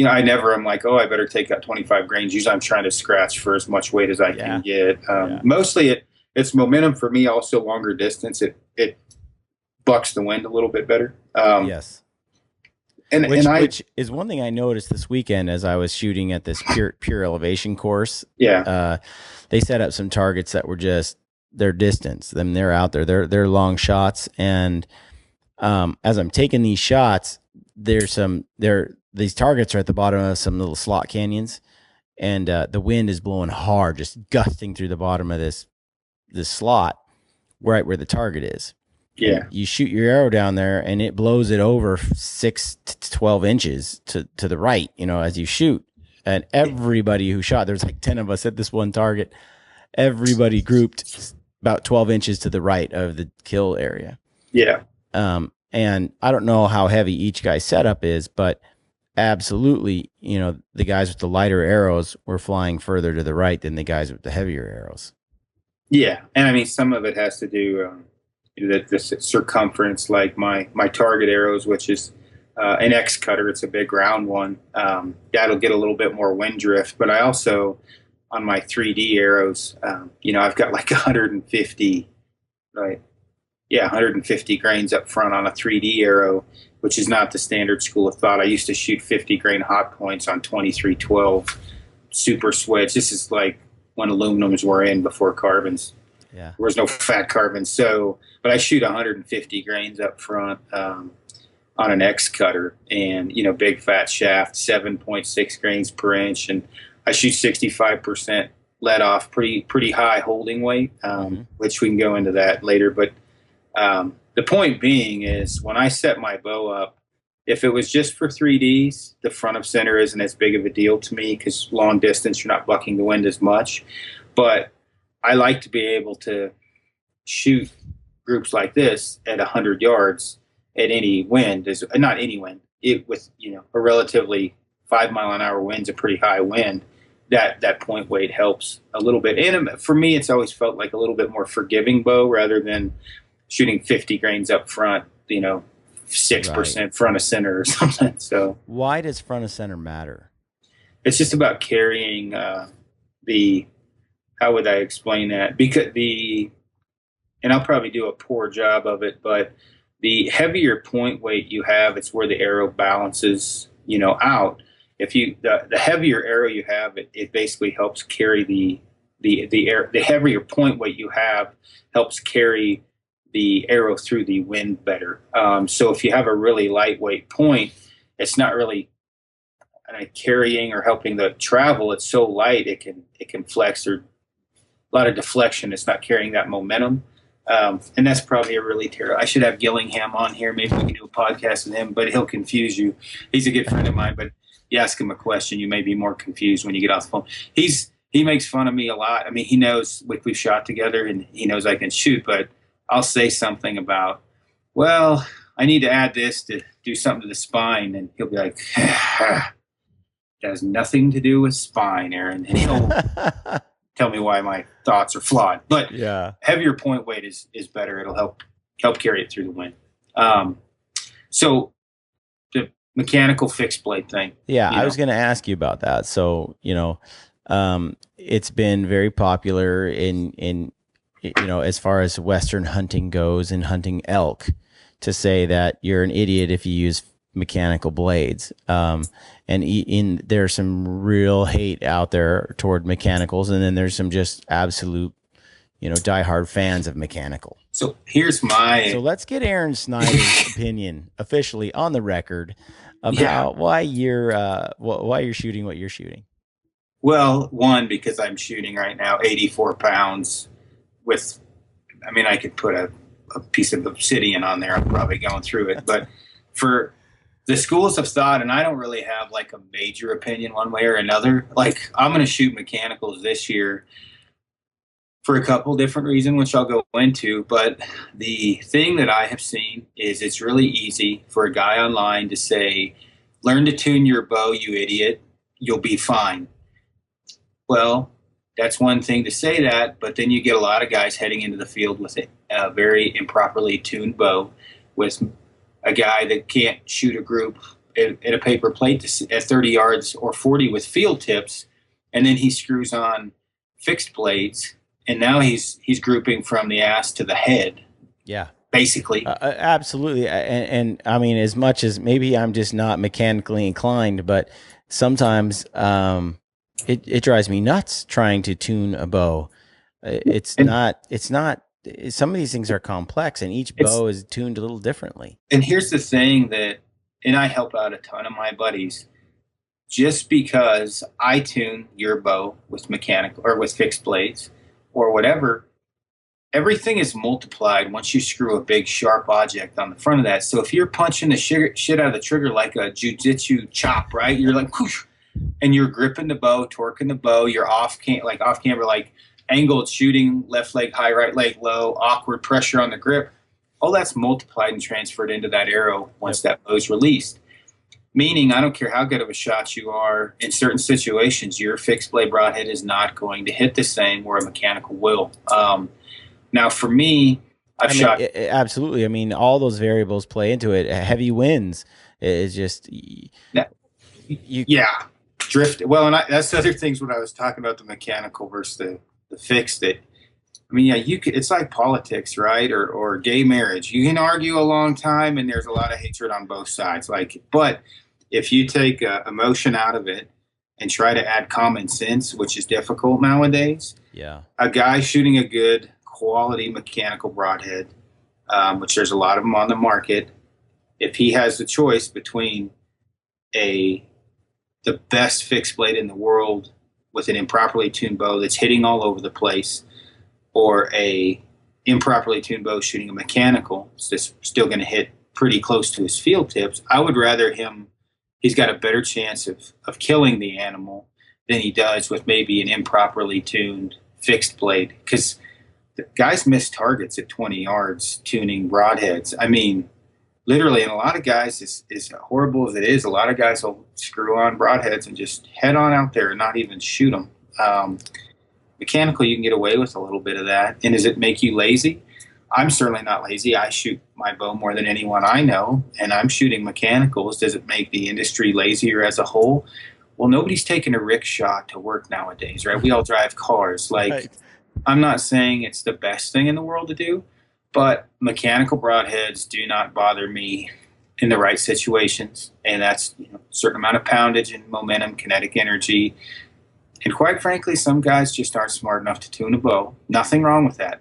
I never am like, oh, I better take out 25 grains. Usually I'm trying to scratch for as much weight as I can get. Mostly it's momentum for me, also longer distance. It bucks the wind a little bit better. Yes. Which is one thing I noticed this weekend as I was shooting at this pure elevation course. Yeah. They set up some targets that were just their distance. I mean, they're out there. They're long shots. And as I'm taking these shots, these targets are at the bottom of some little slot canyons, and the wind is blowing hard, just gusting through the bottom of this slot, right where the target is. Yeah. And you shoot your arrow down there, and it blows it over 6 to 12 inches to the right, as you shoot. And everybody who shot, there's like 10 of us at this one target. Everybody grouped about 12 inches to the right of the kill area. Yeah. And I don't know how heavy each guy's setup is, but absolutely, the guys with the lighter arrows were flying further to the right than the guys with the heavier arrows. Yeah. And I mean, some of it has to do the circumference, like my target arrows, which is an X cutter. It's a big round one. That'll get a little bit more wind drift, but I also, on my 3D arrows, I've got like 150, right? Yeah, 150 grains up front on a 3D arrow, which is not the standard school of thought. I used to shoot 50 grain hot points on 2312 super switch. This is like when aluminums were in before carbons. Yeah. There was no fat carbon. So, but I shoot 150 grains up front on an X cutter, and, big fat shaft, 7.6 grains per inch. And I shoot 65% let off, pretty high holding weight, which we can go into that later. But the point being is, when I set my bow up, if it was just for 3Ds, the front of center isn't as big of a deal to me, because long distance, you're not bucking the wind as much. But I like to be able to shoot groups like this at 100 yards at any wind, not any wind, with a relatively 5 mile an hour wind's a pretty high wind. That point weight helps a little bit. And for me, it's always felt like a little bit more forgiving bow, rather than shooting 50 grains up front, 6% front of center or something. So why does front of center matter? It's just about carrying how would I explain that? Because and I'll probably do a poor job of it, but the heavier point weight you have, it's where the arrow balances, out. If the heavier arrow you have, it basically helps carry the heavier point weight you have helps carry the arrow through the wind better. So if you have a really lightweight point, it's not really carrying or helping the travel. It's so light it can flex, or a lot of deflection. It's not carrying that momentum. And that's probably a really terrible. I should have Gillingham on here. Maybe we can do a podcast with him, but he'll confuse you. He's a good friend of mine, but you ask him a question, you may be more confused when you get off the phone. He makes fun of me a lot. I mean, he knows we've shot together, and he knows I can shoot, but I'll say something about, well, I need to add this to do something to the spine, and he'll be like, that has nothing to do with spine, Aaron. And he'll tell me why my thoughts are flawed. But heavier point weight is better. It'll help carry it through the wind. So the mechanical fixed blade thing. Yeah, I was going to ask you about that. So, it's been very popular in as far as Western hunting goes, and hunting elk, to say that you're an idiot if you use mechanical blades. And there's some real hate out there toward mechanicals, and then there's some just absolute, diehard fans of mechanical. So here's so let's get Aron Snyder's opinion officially on the record of why you're shooting what you're shooting. Well, one, because I'm shooting right now 84 pounds with, I could put a piece of obsidian on there. I'm probably going through it, but for the schools of thought, and I don't really have like a major opinion one way or another. Like, I'm going to shoot mechanicals this year for a couple different reasons, which I'll go into. But the thing that I have seen is it's really easy for a guy online to say, learn to tune your bow, you idiot. You'll be fine. Well, that's one thing to say that, but then you get a lot of guys heading into the field with a very improperly tuned bow, with a guy that can't shoot a group at a paper plate at 30 yards or 40 with field tips, and then he screws on fixed blades, and now he's grouping from the ass to the head. Yeah. Basically. Absolutely. And I mean, as much as maybe I'm just not mechanically inclined, but sometimes it drives me nuts trying to tune a bow. Some of these things are complex, and each bow is tuned a little differently. And here's the thing and I help out a ton of my buddies. Just because I tune your bow with mechanical or with fixed blades or whatever, everything is multiplied once you screw a big sharp object on the front of that. So if you're punching the shit out of the trigger like a jiu-jitsu chop, right? You're like, whoosh, and you're gripping the bow, torquing the bow. You're off camera, like angled shooting, left leg high, right leg low, awkward pressure on the grip. All that's multiplied and transferred into that arrow once that bow's released. Meaning, I don't care how good of a shot you are, in certain situations, your fixed blade broadhead is not going to hit the same where a mechanical will. Now, for me, I've shot. Absolutely. I mean, all those variables play into it. Heavy winds is just. Drift. Well, and that's the other things when I was talking about the mechanical versus the fixed. That, I mean, you could. It's like politics, right? Or gay marriage. You can argue a long time, and there's a lot of hatred on both sides. But if you take emotion out of it and try to add common sense, which is difficult nowadays. Yeah. A guy shooting a good quality mechanical broadhead, which there's a lot of them on the market. If he has the choice between the best fixed blade in the world with an improperly tuned bow that's hitting all over the place, or a improperly tuned bow shooting a mechanical that's still going to hit pretty close to his field tips, I would rather he's got a better chance of killing the animal than he does with maybe an improperly tuned fixed blade. Because guys miss targets at 20 yards tuning broadheads. I mean, literally, and a lot of guys, as horrible as it is, a lot of guys will screw on broadheads and just head on out there and not even shoot them. Mechanical, you can get away with a little bit of that. And does it make you lazy? I'm certainly not lazy. I shoot my bow more than anyone I know, and I'm shooting mechanicals. Does it make the industry lazier as a whole? Well, nobody's taking a rickshaw to work nowadays, right? We all drive cars. Right. I'm not saying it's the best thing in the world to do, but mechanical broadheads do not bother me in the right situations. And that's a certain amount of poundage and momentum, kinetic energy. And quite frankly, some guys just aren't smart enough to tune a bow. Nothing wrong with that.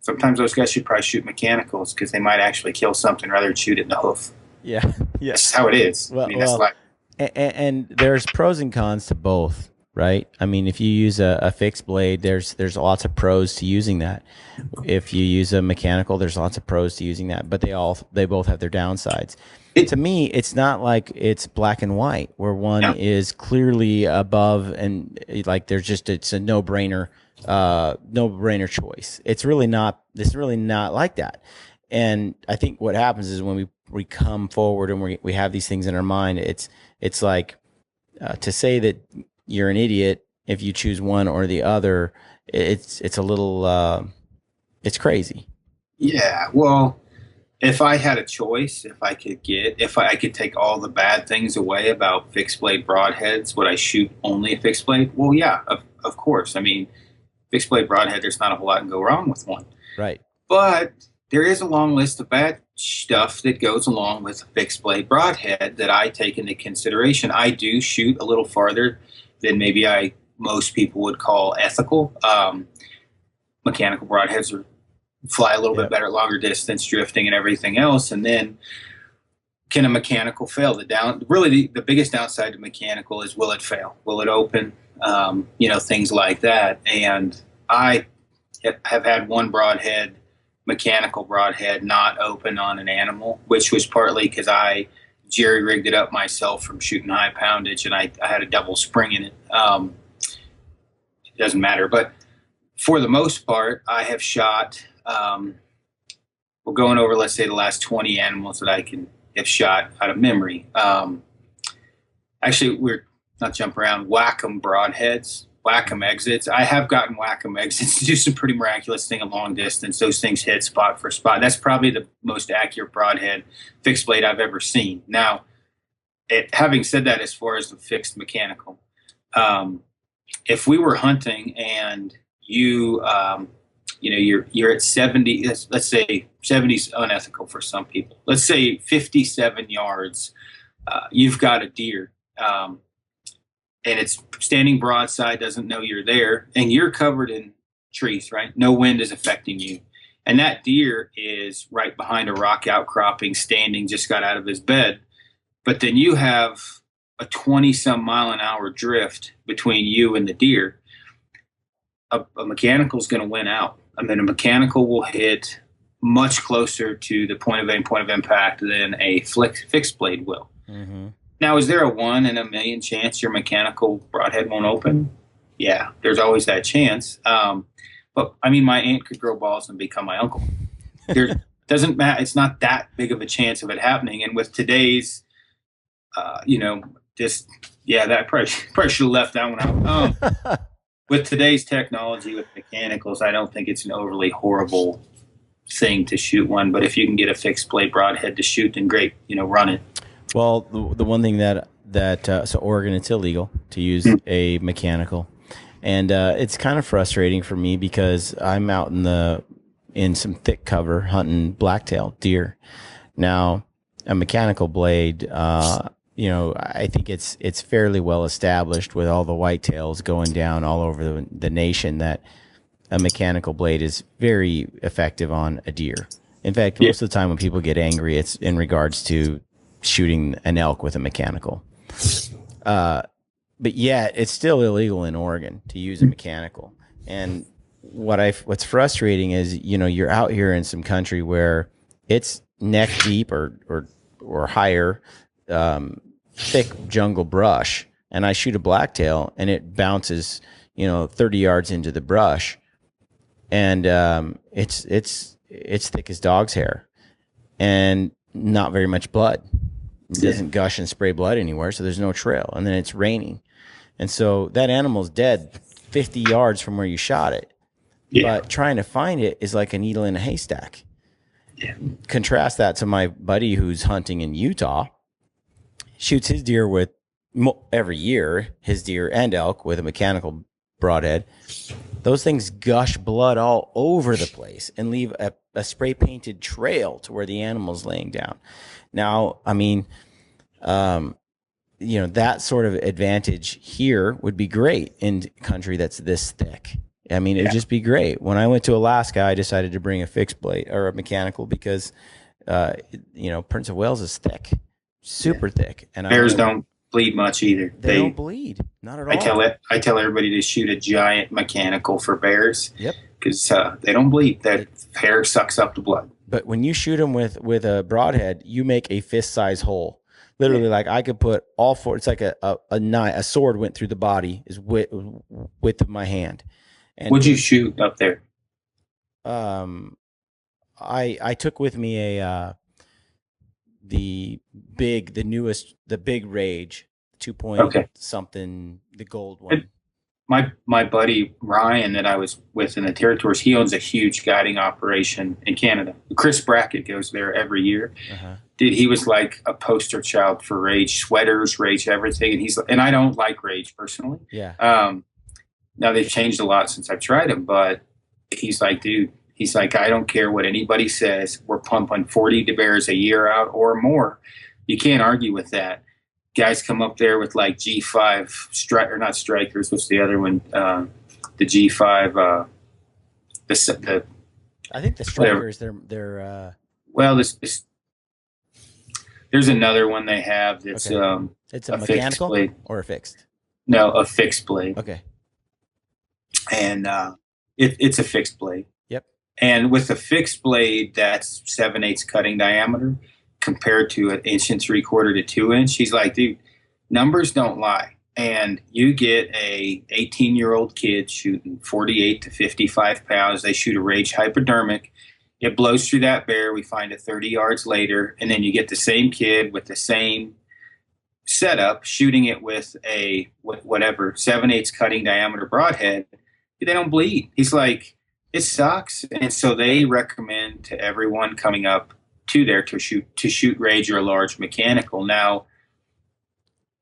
Sometimes those guys should probably shoot mechanicals because they might actually kill something rather than shoot it in the hoof. Yeah. That's how it is. Well, I mean, that's life. And there's pros and cons to both, right? I mean, if you use a fixed blade, there's lots of pros to using that. If you use a mechanical, there's lots of pros to using that, but they both have their downsides. To me, it's not like it's black and white where one is clearly above and like it's a no-brainer choice. It's really not like that. And I think what happens is when we come forward and we have these things in our mind, it's like to say that you're an idiot if you choose one or the other. It's a little it's crazy. Yeah. Well, if I had a choice, if I could take all the bad things away about fixed blade broadheads, would I shoot only a fixed blade? Well, yeah, of course. I mean, fixed blade broadhead, there's not a whole lot can go wrong with one. Right. But there is a long list of bad stuff that goes along with a fixed blade broadhead that I take into consideration. I do shoot a little farther than maybe most people would call ethical. Mechanical broadheads fly a little bit better at longer distance, drifting and everything else. And then can a mechanical fail? The biggest downside to mechanical is, will it fail? Will it open? Things like that. And I have had one mechanical broadhead not open on an animal, which was partly because I jerry-rigged it up myself from shooting high poundage, and I had a double spring in it. It doesn't matter. But for the most part, I have shot, we're going over, let's say, the last 20 animals that I have shot out of memory. Actually, we're not jump around, Whack-'em broadheads. whack-em exits. I have gotten whack-em exits to do some pretty miraculous thing at long distance. Those things hit spot for spot. That's probably the most accurate broadhead fixed blade I've ever seen. Now, having said that, as far as the fixed mechanical, if we were hunting and you're at 70, let's say 70 is unethical for some people. Let's say 57 yards, you've got a deer, and it's standing broadside, doesn't know you're there, and you're covered in trees, right? No wind is affecting you. And that deer is right behind a rock outcropping, standing, just got out of his bed. But then you have a 20-some mile an hour drift between you and the deer. A mechanical is going to win out. I mean, a mechanical will hit much closer to the point of aim, point of impact than a fixed blade will. Mm-hmm. Now, is there a 1 in a million chance your mechanical broadhead won't open? Yeah, there's always that chance. But I mean, my aunt could grow balls and become my uncle. There doesn't matter. It's not that big of a chance of it happening. And with today's, that probably should have left that one out. With today's technology, with mechanicals, I don't think it's an overly horrible thing to shoot one. But if you can get a fixed blade broadhead to shoot, then great, run it. Well, the one thing so Oregon, it's illegal to use a mechanical, and it's kind of frustrating for me because I'm out in some thick cover hunting blacktail deer. Now, a mechanical blade, I think it's fairly well established with all the whitetails going down all over the nation that a mechanical blade is very effective on a deer. In fact, most of the time when people get angry, it's in regards to shooting an elk with a mechanical. But yet it's still illegal in Oregon to use a mechanical. And what's frustrating is, you're out here in some country where it's neck deep or higher, thick jungle brush, and I shoot a blacktail and it bounces, 30 yards into the brush, and it's thick as dog's hair and not very much blood. It doesn't gush and spray blood anywhere, so there's no trail. And then it's raining. And so that animal's dead 50 yards from where you shot it. Yeah. But trying to find it is like a needle in a haystack. Yeah. Contrast that to my buddy who's hunting in Utah. Shoots his deer every year, his deer and elk with a mechanical broadhead. Those things gush blood all over the place and leave a spray painted trail to where the animal's laying down. Now, I mean, that sort of advantage here would be great in country that's this thick. I mean, it'd just be great. When I went to Alaska, I decided to bring a fixed blade or a mechanical because, Prince of Wales is thick, super thick. And bears don't bleed much either. They don't bleed, not at all. I tell everybody to shoot a giant mechanical for bears. Yep. Because they don't bleed. That hair sucks up the blood. But when you shoot them with a broadhead, you make a fist size hole. Literally, like I could put all four. It's like a sword went through the body is width of my hand. And what'd you shoot up there? I took with me the big Rage 2 something, the gold one. My buddy Ryan that I was with in the territories, he owns a huge guiding operation in Canada. Chris Brackett goes there every year. Uh-huh. Dude, he was like a poster child for Rage sweaters, Rage everything, and I don't like Rage personally. Yeah. Now they've changed a lot since I've tried them, but he's like, dude, I don't care what anybody says. We're pumping 40 bears a year out or more. You can't argue with that. Guys come up there with like G5 not strikers. What's the other one? The G5. I think the strikers. They're. Well, there's another one they have that's okay. It's a mechanical blade. Or a fixed. No, a fixed blade. Okay. And it's a fixed blade. Yep. And with a fixed blade, that's 7/8 cutting diameter. Compared to 1 3/4 to 2 inch, he's like, dude, numbers don't lie. And you get a 18-year-old kid shooting 48 to 55 pounds. They shoot a Rage hypodermic. It blows through that bear. We find it 30 yards later. And then you get the same kid with the same setup, shooting it with a whatever 7/8 cutting diameter broadhead, they don't bleed. He's like, it sucks. And so they recommend to everyone coming up to there to shoot rage or a large mechanical. Now,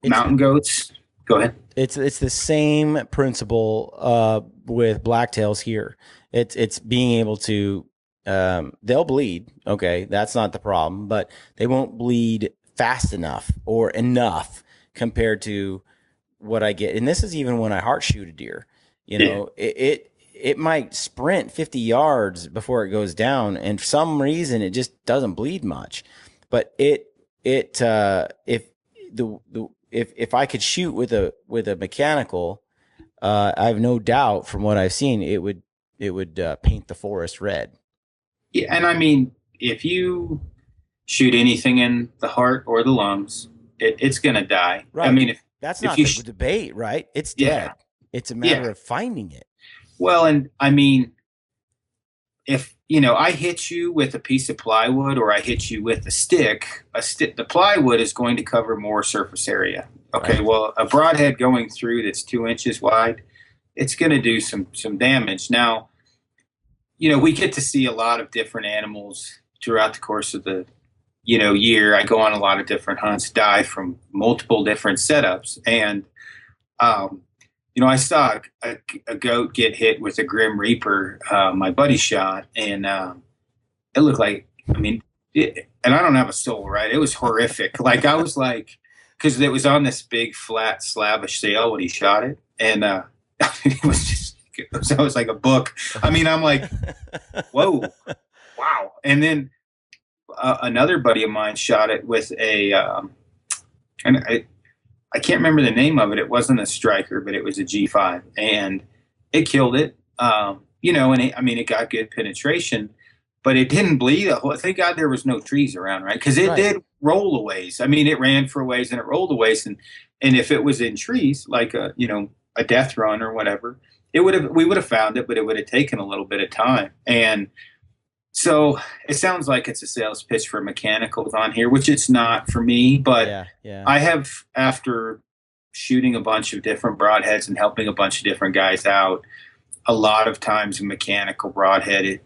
mountain goats, go ahead. It's the same principle with blacktails here. It's being able to they'll bleed. Okay, that's not the problem, but they won't bleed fast enough or enough compared to what I get. And this is even when I heart shoot a deer. You know, it might sprint 50 yards before it goes down, and for some reason it just doesn't bleed much. But if I could shoot with a mechanical, I have no doubt from what I've seen it would paint the forest red. Yeah, and I mean, if you shoot anything in the heart or the lungs, it's going to die. Right. I mean, that's not the debate, right? It's dead. Yeah. It's a matter of finding it. Well, and I mean, if I hit you with a piece of plywood or I hit you with a stick, the plywood is going to cover more surface area. Okay, right. Well, a broadhead going through that's 2 inches wide, it's going to do some damage. Now, we get to see a lot of different animals throughout the course of the year. I go on a lot of different hunts, die from multiple different setups, and I saw a goat get hit with a Grim Reaper, my buddy shot, and it looked like, and I don't have a soul, right? It was horrific. Like, I was like, because it was on this big flat slab of shale when he shot it, and it was like a book. I mean, I'm like, whoa, wow. And then another buddy of mine shot it with a, and I can't remember the name of it. It wasn't a striker, but it was a G5, and it killed it. And it got good penetration, but it didn't bleed. Thank God there was no trees around, right? Because it did roll a ways. I mean, it ran for a ways and it rolled a ways, and if it was in trees, like a death run or whatever, we would have found it, but it would have taken a little bit of time. And so it sounds like it's a sales pitch for mechanicals on here, which it's not for me, but yeah. I have, after shooting a bunch of different broadheads and helping a bunch of different guys out, a lot of times a mechanical broadhead, it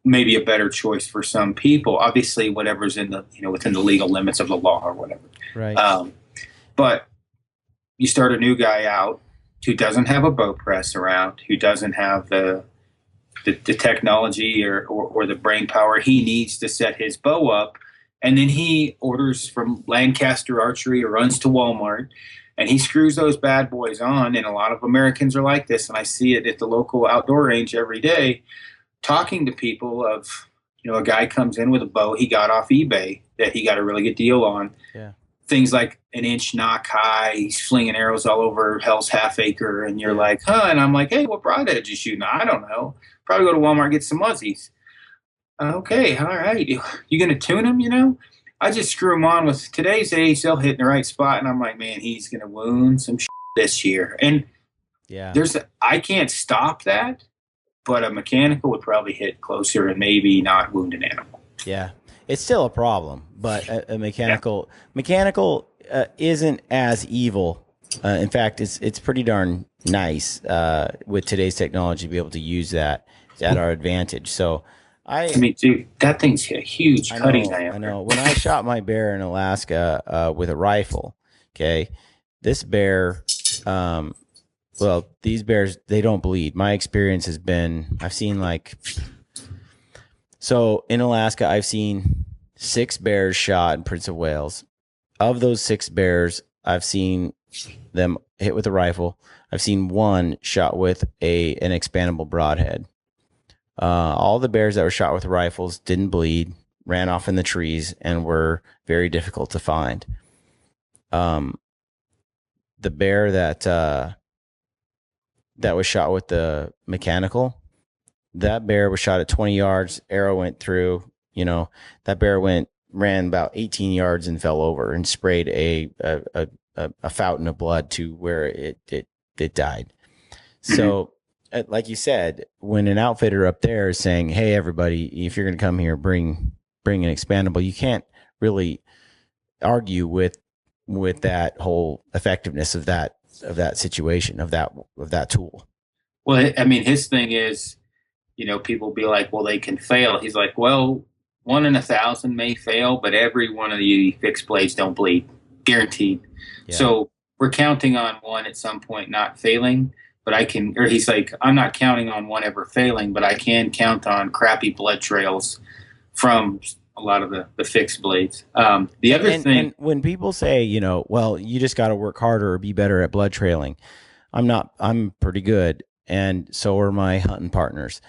may be a better choice for some people. Obviously, whatever's in the, within the legal limits of the law or whatever. Right. But you start a new guy out who doesn't have a bow press around, who doesn't have the technology or the brain power he needs to set his bow up. And then he orders from Lancaster Archery or runs to Walmart, and he screws those bad boys on. And a lot of Americans are like this. And I see it at the local outdoor range every day, talking to people of, a guy comes in with a bow he got off eBay that he got a really good deal on. Yeah. Things like an inch knock high, he's flinging arrows all over Hell's Half Acre, and you're like, huh? And I'm like, hey, what broadhead did you shoot? No, I don't know. Probably go to Walmart and get some Muzzies. Okay, all right. You going to tune him, I just screw him on with today's age, they'll hit in the right spot, and I'm like, man, he's going to wound some this year. And I can't stop that, but a mechanical would probably hit closer and maybe not wound an animal. Yeah. It's still a problem, but a mechanical isn't as evil. In fact, it's pretty darn nice with today's technology to be able to use that at our advantage. So I mean, dude, that thing's a huge cutting diameter. I know. When I shot my bear in Alaska with a rifle, okay, this bear, these bears, they don't bleed. My experience has been, I've seen so in Alaska, I've seen 6 bears shot in Prince of Wales. Of those 6 bears, I've seen them hit with a rifle. I've seen 1 shot with an expandable broadhead. All the bears that were shot with rifles didn't bleed, ran off in the trees, and were very difficult to find. The bear that was shot with the mechanical, that bear was shot at 20 yards. Arrow went through. That bear ran about 18 yards and fell over and sprayed a fountain of blood to where it died. So, like you said, when an outfitter up there is saying, "Hey, everybody, if you're going to come here, bring an expandable," you can't really argue with with that whole effectiveness of that situation, of that tool. Well, I mean, his thing is, people be like, well, they can fail. He's like, well, 1 in 1,000 may fail, but every one of the fixed blades don't bleed, guaranteed. Yeah. So we're counting on one at some point not failing, but he's like, I'm not counting on one ever failing, but I can count on crappy blood trails from a lot of the fixed blades. The other thing, and when people say, well, you just got to work harder or be better at blood trailing, I'm pretty good. And so are my hunting partners.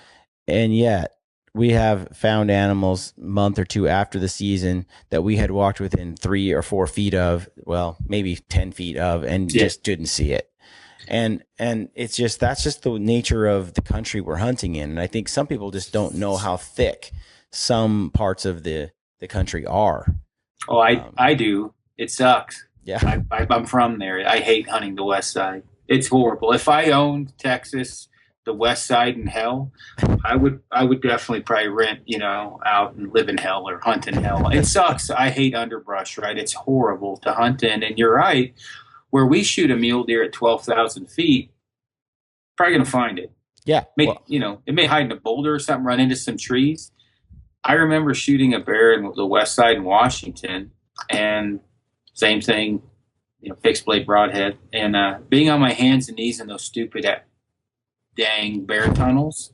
And yet we have found animals a month or two after the season that we had walked within 3 or 4 feet of, well, maybe 10 feet of, and just didn't see it. And it's just, that's just the nature of the country we're hunting in. And I think some people just don't know how thick some parts of the country are. Oh, I do. It sucks. Yeah. I'm from there. I hate hunting the west side. It's horrible. If I owned Texas, the west side in hell, I would definitely probably rent, out and live in hell or hunt in hell. It sucks. I hate underbrush, right? It's horrible to hunt in. And you're right. Where we shoot a mule deer at 12,000 feet, probably going to find it. Yeah. It may hide in a boulder or something, run into some trees. I remember shooting a bear in the west side in Washington, and same thing, fixed blade broadhead, and being on my hands and knees in those stupid dang bear tunnels.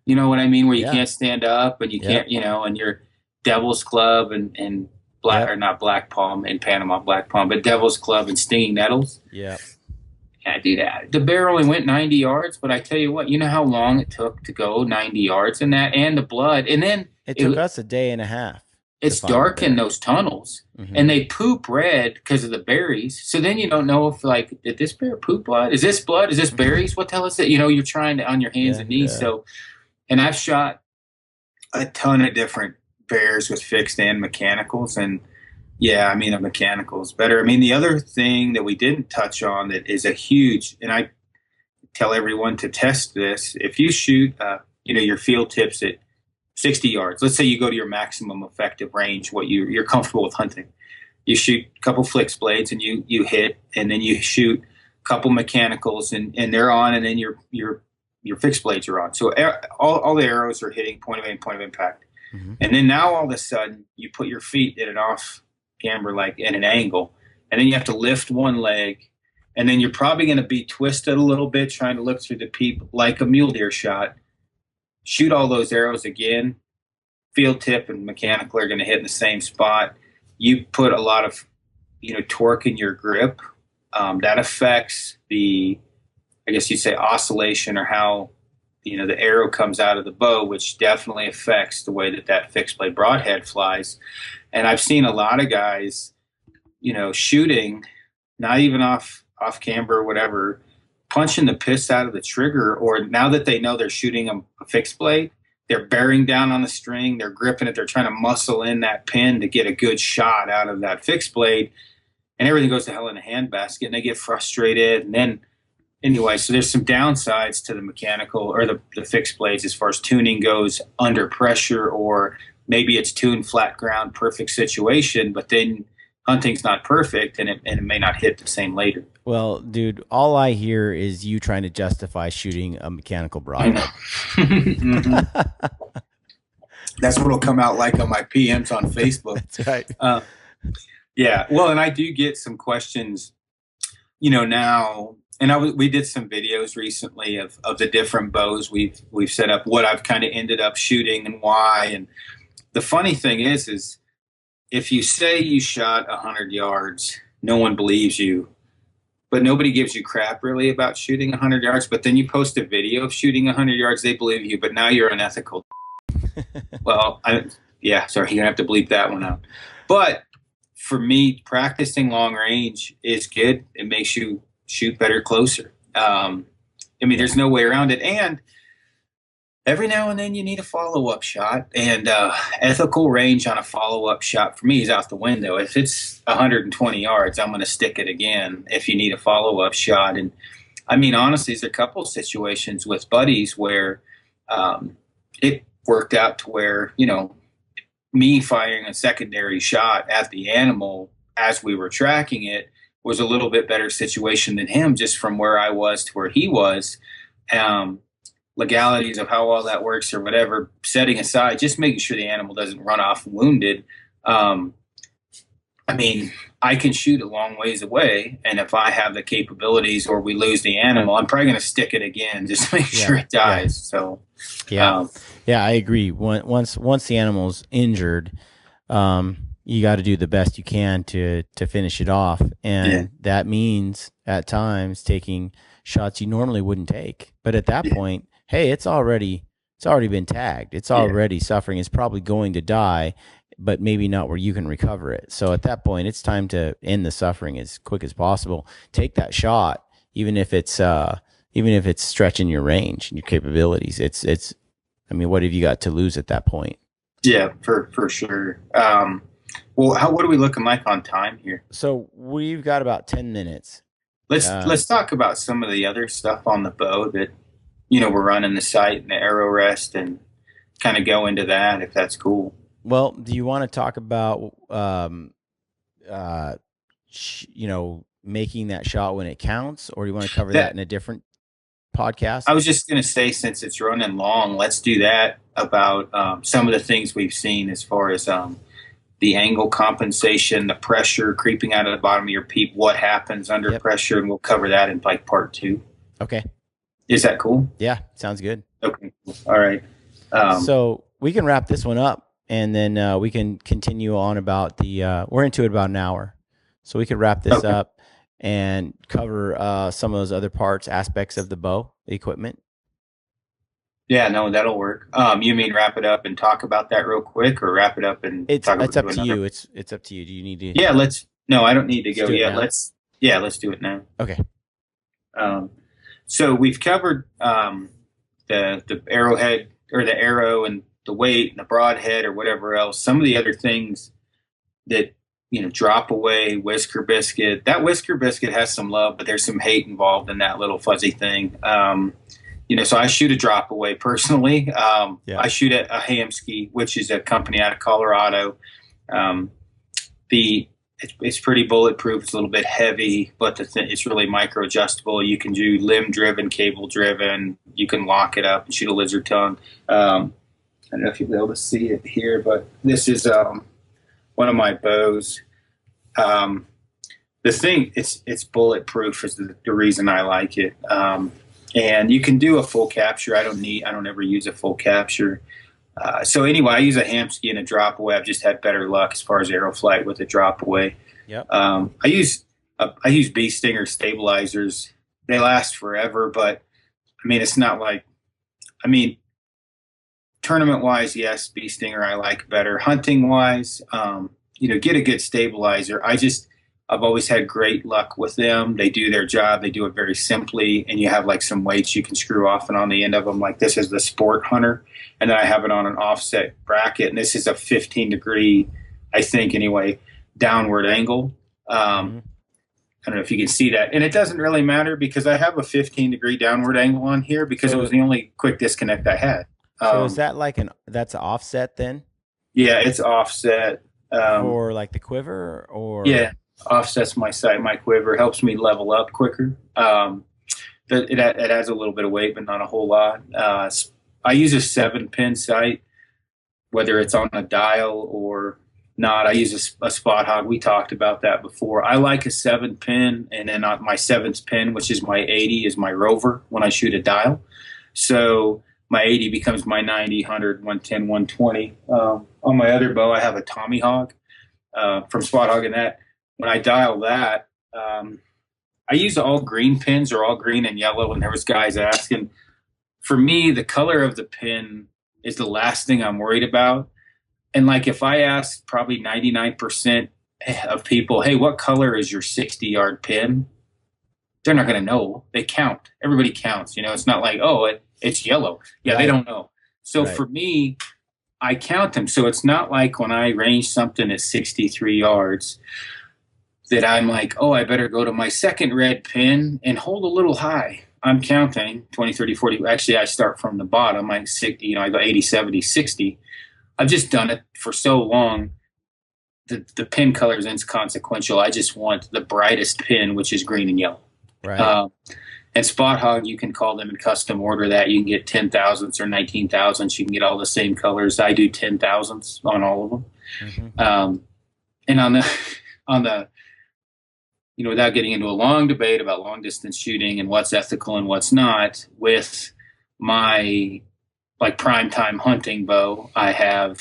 You know what I mean? Where you can't stand up and you can't, and your devil's club and black or not black palm in Panama, black palm, but devil's club and stinging nettles. Yeah. I do that. The bear only went 90 yards, but I tell you what, you know how long it took to go 90 yards in that, and the blood, and then it took us a day and a half. It's dark in those tunnels, and they poop red because of the berries. So then you don't know if, like, did this bear poop blood? Is this blood? Is this berries? What the hell is it? You're trying to on your hands and knees. Yeah. So, and I've shot a ton of different bears with fixed and mechanicals, and yeah, I mean, a mechanical is better. I mean, the other thing that we didn't touch on that is a huge, and I tell everyone to test this. If you shoot, your field tips at 60 yards. Let's say you go to your maximum effective range, what you're comfortable with hunting. You shoot a couple flicks blades and you hit, and then you shoot a couple mechanicals and they're on, and then your fixed blades are on. So all the arrows are hitting point of aim, point of impact. And then now all of a sudden you put your feet in an off camber, like in an angle, and then you have to lift one leg, and then you're probably going to be twisted a little bit trying to look through the peep like a mule deer shot. Shoot all those arrows again, field tip and mechanical are going to hit in the same spot. You put a lot of, torque in your grip. That affects the, I guess you'd say, oscillation, or how, the arrow comes out of the bow, which definitely affects the way that fixed blade broadhead flies. And I've seen a lot of guys, shooting, not even off camber or whatever, punching the piss out of the trigger, or now that they know they're shooting a fixed blade, they're bearing down on the string, they're gripping it, they're trying to muscle in that pin to get a good shot out of that fixed blade, and everything goes to hell in a handbasket, and they get frustrated. And then, anyway, so there's some downsides to the mechanical or the fixed blades as far as tuning goes under pressure, or maybe it's tuned flat ground, perfect situation, but then hunting's not perfect, and it may not hit the same later. Well, dude, all I hear is you trying to justify shooting a mechanical broadhead. That's what'll come out like on my PMs on Facebook. That's right. Yeah. Well, and I do get some questions, now, and we did some videos recently of the different bows we've set up, what I've kind of ended up shooting and why. And the funny thing is if you say you shot 100 yards, no one believes you. But nobody gives you crap really about shooting 100 yards. But then you post a video of shooting 100 yards, they believe you. But now you're unethical. Well, sorry, you're going to have to bleep that one out. But for me, practicing long range is good. It makes you shoot better closer. There's no way around it. And every now and then you need a follow-up shot, and ethical range on a follow-up shot for me is out the window. If it's 120 yards, I'm going to stick it again if you need a follow-up shot. And I mean, honestly, there's a couple situations with buddies where it worked out to where, me firing a secondary shot at the animal as we were tracking it, was a little bit better situation than him, just from where I was to where he was. Legalities of how all that works or whatever, setting aside, just making sure the animal doesn't run off wounded. I mean, I can shoot a long ways away, and if I have the capabilities or we lose the animal, I'm probably going to stick it again just to make sure it dies. So, yeah, I agree. Once the animal's injured, you got to do the best you can to finish it off, and that means at times taking shots you normally wouldn't take. But at that point, hey, it's already been tagged. It's already suffering. It's probably going to die, but maybe not where you can recover it. So at that point, it's time to end the suffering as quick as possible. Take that shot, even if it's stretching your range and your capabilities. It's. I mean, what have you got to lose at that point? Yeah, for sure. Well, what are we looking like on time here? So we've got about 10 minutes. Let's talk about some of the other stuff on the bow that, we're running the sight and the arrow rest, and kind of go into that if that's cool. Well, do you want to talk about, making that shot when it counts, or do you want to cover that in a different podcast? I was just going to say, since it's running long, let's do that about some of the things we've seen as far as the angle compensation, the pressure creeping out of the bottom of your peep, what happens under pressure, and we'll cover that in like part 2. Okay. Is that cool? Yeah, sounds good. Okay. All right. So we can wrap this one up, and then we can continue on about we're into it about an hour. So we could wrap this up and cover some of those other aspects of the bow equipment. Yeah, no, that'll work. You mean wrap it up and talk about that real quick, or wrap it up and talk about it's up to you. It's up to you. Do you need to? Yeah, no, I don't need to go yet. Let's do it now. Okay. So we've covered the arrowhead, or the arrow, and the weight, and the broadhead, or whatever else. Some of the other things that, drop away, whisker biscuit. That whisker biscuit has some love, but there's some hate involved in that little fuzzy thing. So I shoot a drop away personally. I shoot at a Hamsky, which is a company out of Colorado. It's pretty bulletproof. It's a little bit heavy, but it's really micro adjustable. You can do limb driven, cable driven. You can lock it up and shoot a lizard tongue. I don't know if you'll be able to see it here, but this is one of my bows. The thing, it's bulletproof is the reason I like it. And you can do a full capture. I don't ever use a full capture. So anyway, I use a Hamsky and a drop away. I've just had better luck as far as arrow flight with a drop away. Yep. I use bee stinger stabilizers. They last forever, but it's not like, tournament wise, yes, bee stinger I like better. Hunting wise, get a good stabilizer. I've always had great luck with them. They do their job. They do it very simply, and you have like some weights you can screw off and on the end of them. Like this is the Sport Hunter, and then I have it on an offset bracket, and this is a 15-degree, I think anyway, downward angle. I don't know if you can see that, and it doesn't really matter because I have a 15-degree downward angle on here because it was the only quick disconnect I had. So is that that's an offset then? Yeah, it's offset. For like the quiver, or offsets my sight, my quiver, helps me level up quicker. It adds a little bit of weight, but not a whole lot. I use a 7-pin sight, whether it's on a dial or not. I use a spot hog. We talked about that before. I like a 7-pin, and then my 7th pin, which is my 80, is my rover when I shoot a dial. So my 80 becomes my 90, 100, 110, 120. On my other bow, I have a Tommy Hog from Spot Hog, and that when I dial that, I use all green pins, or all green and yellow. And there was guys asking. For me, the color of the pin is the last thing I'm worried about. And like if I ask probably 99% of people, hey, what color is your 60-yard pin? They're not going to know. They count. Everybody counts. It's not like, it's yellow. Yeah, right. They don't know. So for me, I count them. So it's not like when I range something at 63 yards that I'm like, I better go to my second red pin and hold a little high. I'm counting 20, 30, 40. Actually, I start from the bottom. I go 80, 70, 60. I've just done it for so long the pin color is inconsequential. I just want the brightest pin, which is green and yellow. Right. And Spot Hog, you can call them and custom order that. You can get 10,000ths or 19,000ths. You can get all the same colors. I do 10,000ths on all of them. Mm-hmm. And on the, without getting into a long debate about long distance shooting and what's ethical and what's not, with my like primetime hunting bow, I have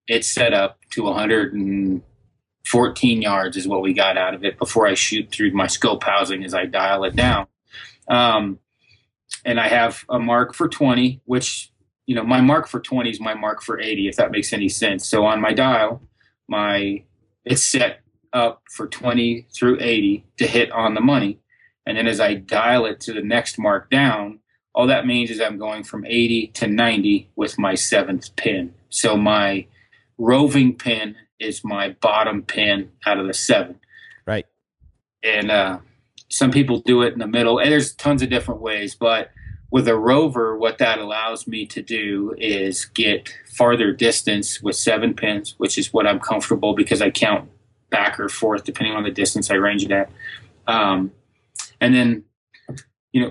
it set up to 114 yards is what we got out of it before I shoot through my scope housing as I dial it down. And I have a mark for 20, which, my mark for 20 is my mark for 80, if that makes any sense. So on my dial, it's set up for 20 through 80 to hit on the money. And then as I dial it to the next mark down, all that means is I'm going from 80 to 90 with my 7th pin. So my roving pin is my bottom pin out of the 7. Right. And some people do it in the middle, and there's tons of different ways, but with a rover, what that allows me to do is get farther distance with 7 pins, which is what I'm comfortable because I count back or forth depending on the distance I range it at. And then,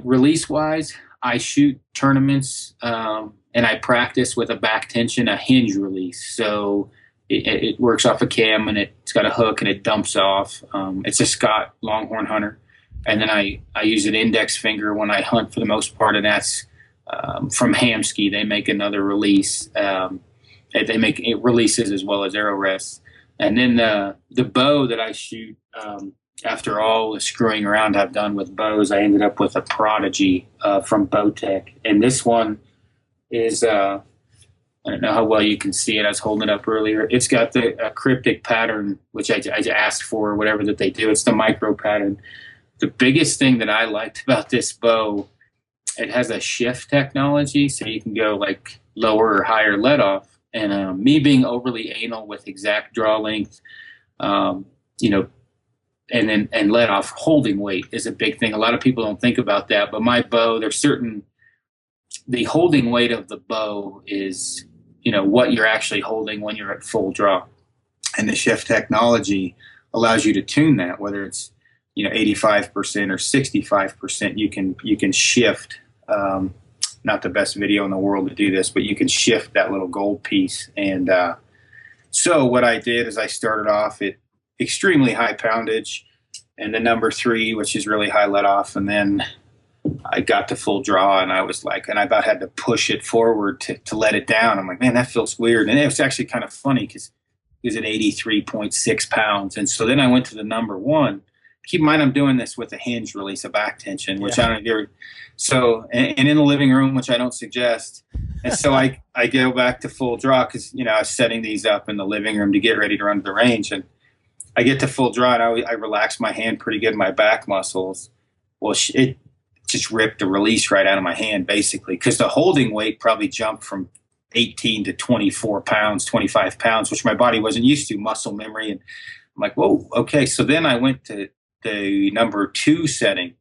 release wise, I shoot tournaments and I practice with a back tension, a hinge release. So it works off a cam and it's got a hook and it dumps off. It's a Scott Longhorn Hunter. And then I use an index finger when I hunt for the most part, and that's from Hamsky. They make another release. They make releases as well as arrow rests. And then the bow that I shoot, after all the screwing around I've done with bows, I ended up with a Prodigy from Bowtech. And this one is, I don't know how well you can see it. I was holding it up earlier. It's got the cryptic pattern, which I asked for, whatever that they do. It's the micro pattern. The biggest thing that I liked about this bow, it has a shift technology, so you can go like lower or higher let off. And me being overly anal with exact draw length, and let off holding weight is a big thing. A lot of people don't think about that, but my bow, the holding weight of the bow is, what you're actually holding when you're at full draw. And the shift technology allows you to tune that, whether it's 85% or 65%, you can shift. Not the best video in the world to do this, but you can shift that little gold piece. And so what I did is I started off at extremely high poundage and the number 3, which is really high let off. And then I got to full draw and I was like, and I about had to push it forward to let it down. I'm like, man, that feels weird. And it was actually kind of funny because it was at 83.6 pounds. And so then I went to the number 1. Keep in mind, I'm doing this with a hinge release, a back tension, which I don't hear. So, and in the living room, which I don't suggest. And so I go back to full draw because, I was setting these up in the living room to get ready to run to the range. And I get to full draw and I relax my hand pretty good, my back muscles. Well, it just ripped the release right out of my hand, basically, because the holding weight probably jumped from 18 to 24 pounds, 25 pounds, which my body wasn't used to, muscle memory. And I'm like, whoa, okay. So then I went to the number 2 setting,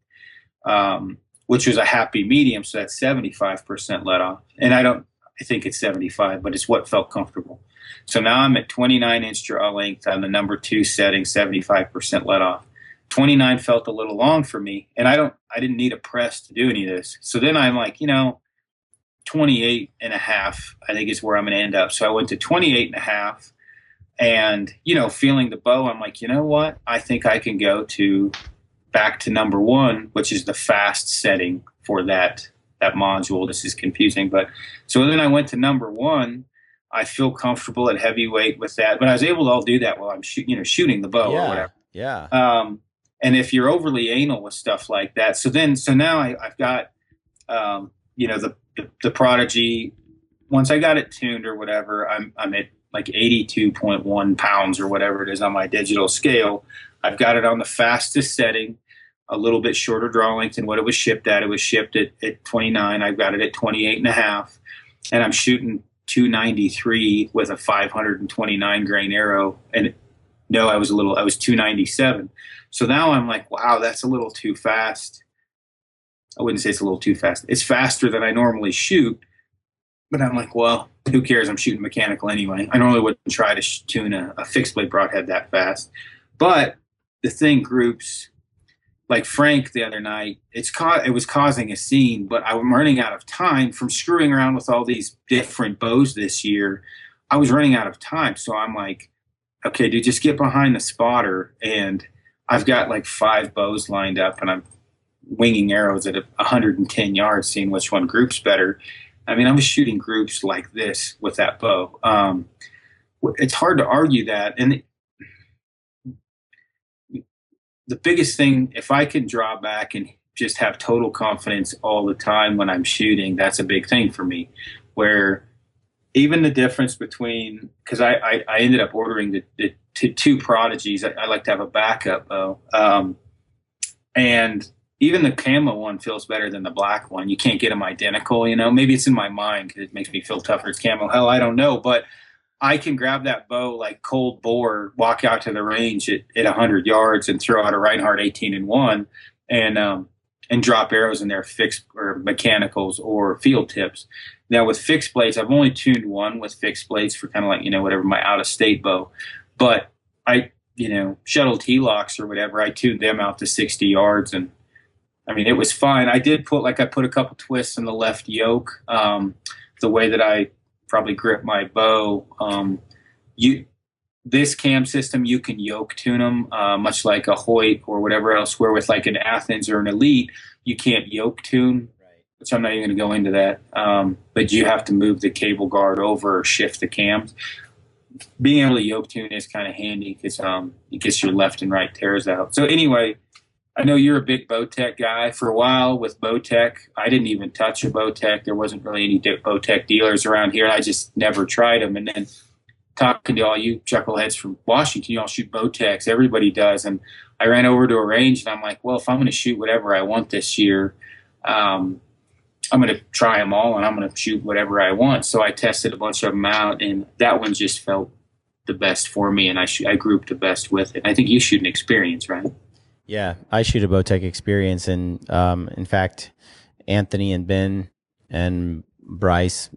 which was a happy medium. So that's 75% let off. And I think it's 75, but it's what felt comfortable. So now I'm at 29-inch draw length on the number 2 setting, 75% let off. 29 felt a little long for me. And I didn't need a press to do any of this. So then I'm like, 28 and a half, I think is where I'm going to end up. So I went to 28 and a half. And, feeling the bow, I'm like, you know what? I think I can go back to number 1, which is the fast setting for that module. This is confusing. But so then I went to number 1. I feel comfortable at heavyweight with that. But I was able to all do that while I'm shooting the bow or whatever. Yeah. And if you're overly anal with stuff like that, so now I've got, the Prodigy. Once I got it tuned or whatever, I'm at like 82.1 pounds or whatever it is on my digital scale. I've got it on the fastest setting, a little bit shorter draw length than what it was shipped at. It was shipped at 29. I've got it at 28 and a half, and I'm shooting 293 with a 529 grain arrow. And no, I was 297. So now I'm like, wow, that's a little too fast. I wouldn't say it's a little too fast. It's faster than I normally shoot, But I'm like, well, who cares? I'm shooting mechanical anyway. I normally wouldn't try to tune a fixed blade broadhead that fast. But the thing groups, like Frank the other night, it was causing a scene, but I'm running out of time from screwing around with all these different bows this year. I was running out of time. So I'm like, okay, dude, just get behind the spotter. And I've got like 5 bows lined up, and I'm winging arrows at 110 yards, seeing which one groups better. I mean, I was shooting groups like this with that bow. It's hard to argue that. And the biggest thing, if I can draw back and just have total confidence all the time when I'm shooting, that's a big thing for me. Where even the difference between, because I ended up ordering the 2 Prodigies. I like to have a backup bow. And even the camo one feels better than the black one. You can't get them identical, you know. Maybe it's in my mind because it makes me feel tougher. It's camo. Hell, I don't know. But I can grab that bow like cold bore, walk out to the range at 100 yards and throw out a Reinhardt 18-1 and drop arrows in there, fixed or mechanicals or field tips. Now with fixed blades, I've only tuned one with fixed blades for kind of like, you know, whatever my out of state bow. But I, you know, shuttle T-locks or whatever, I tuned them out to 60 yards, and I mean, it was fine. I put a couple twists in the left yoke, the way that I probably grip my bow. This cam system, you can yoke tune them, much like a Hoyt or whatever else, where with like an Athens or an Elite, you can't yoke tune, which I'm not even going to go into that. But you have to move the cable guard over or shift the cams. Being able to yoke tune is kind of handy because it gets your left and right tears out. So anyway, I know you're a big Bowtech guy. For a while with Bowtech, I didn't even touch a Bowtech. There wasn't really any Bowtech dealers around here. I just never tried them. And then talking to all you chuckleheads from Washington, you all shoot Bowtechs. Everybody does. And I ran over to a range, and I'm like, well, if I'm going to shoot whatever I want this year, I'm going to try them all, and I'm going to shoot whatever I want. So I tested a bunch of them out, and that one just felt the best for me, and I grouped the best with it. I think you shoot an Experience, right? Yeah, I shoot a Bowtech Experience, and in fact, Anthony and Ben and Bryce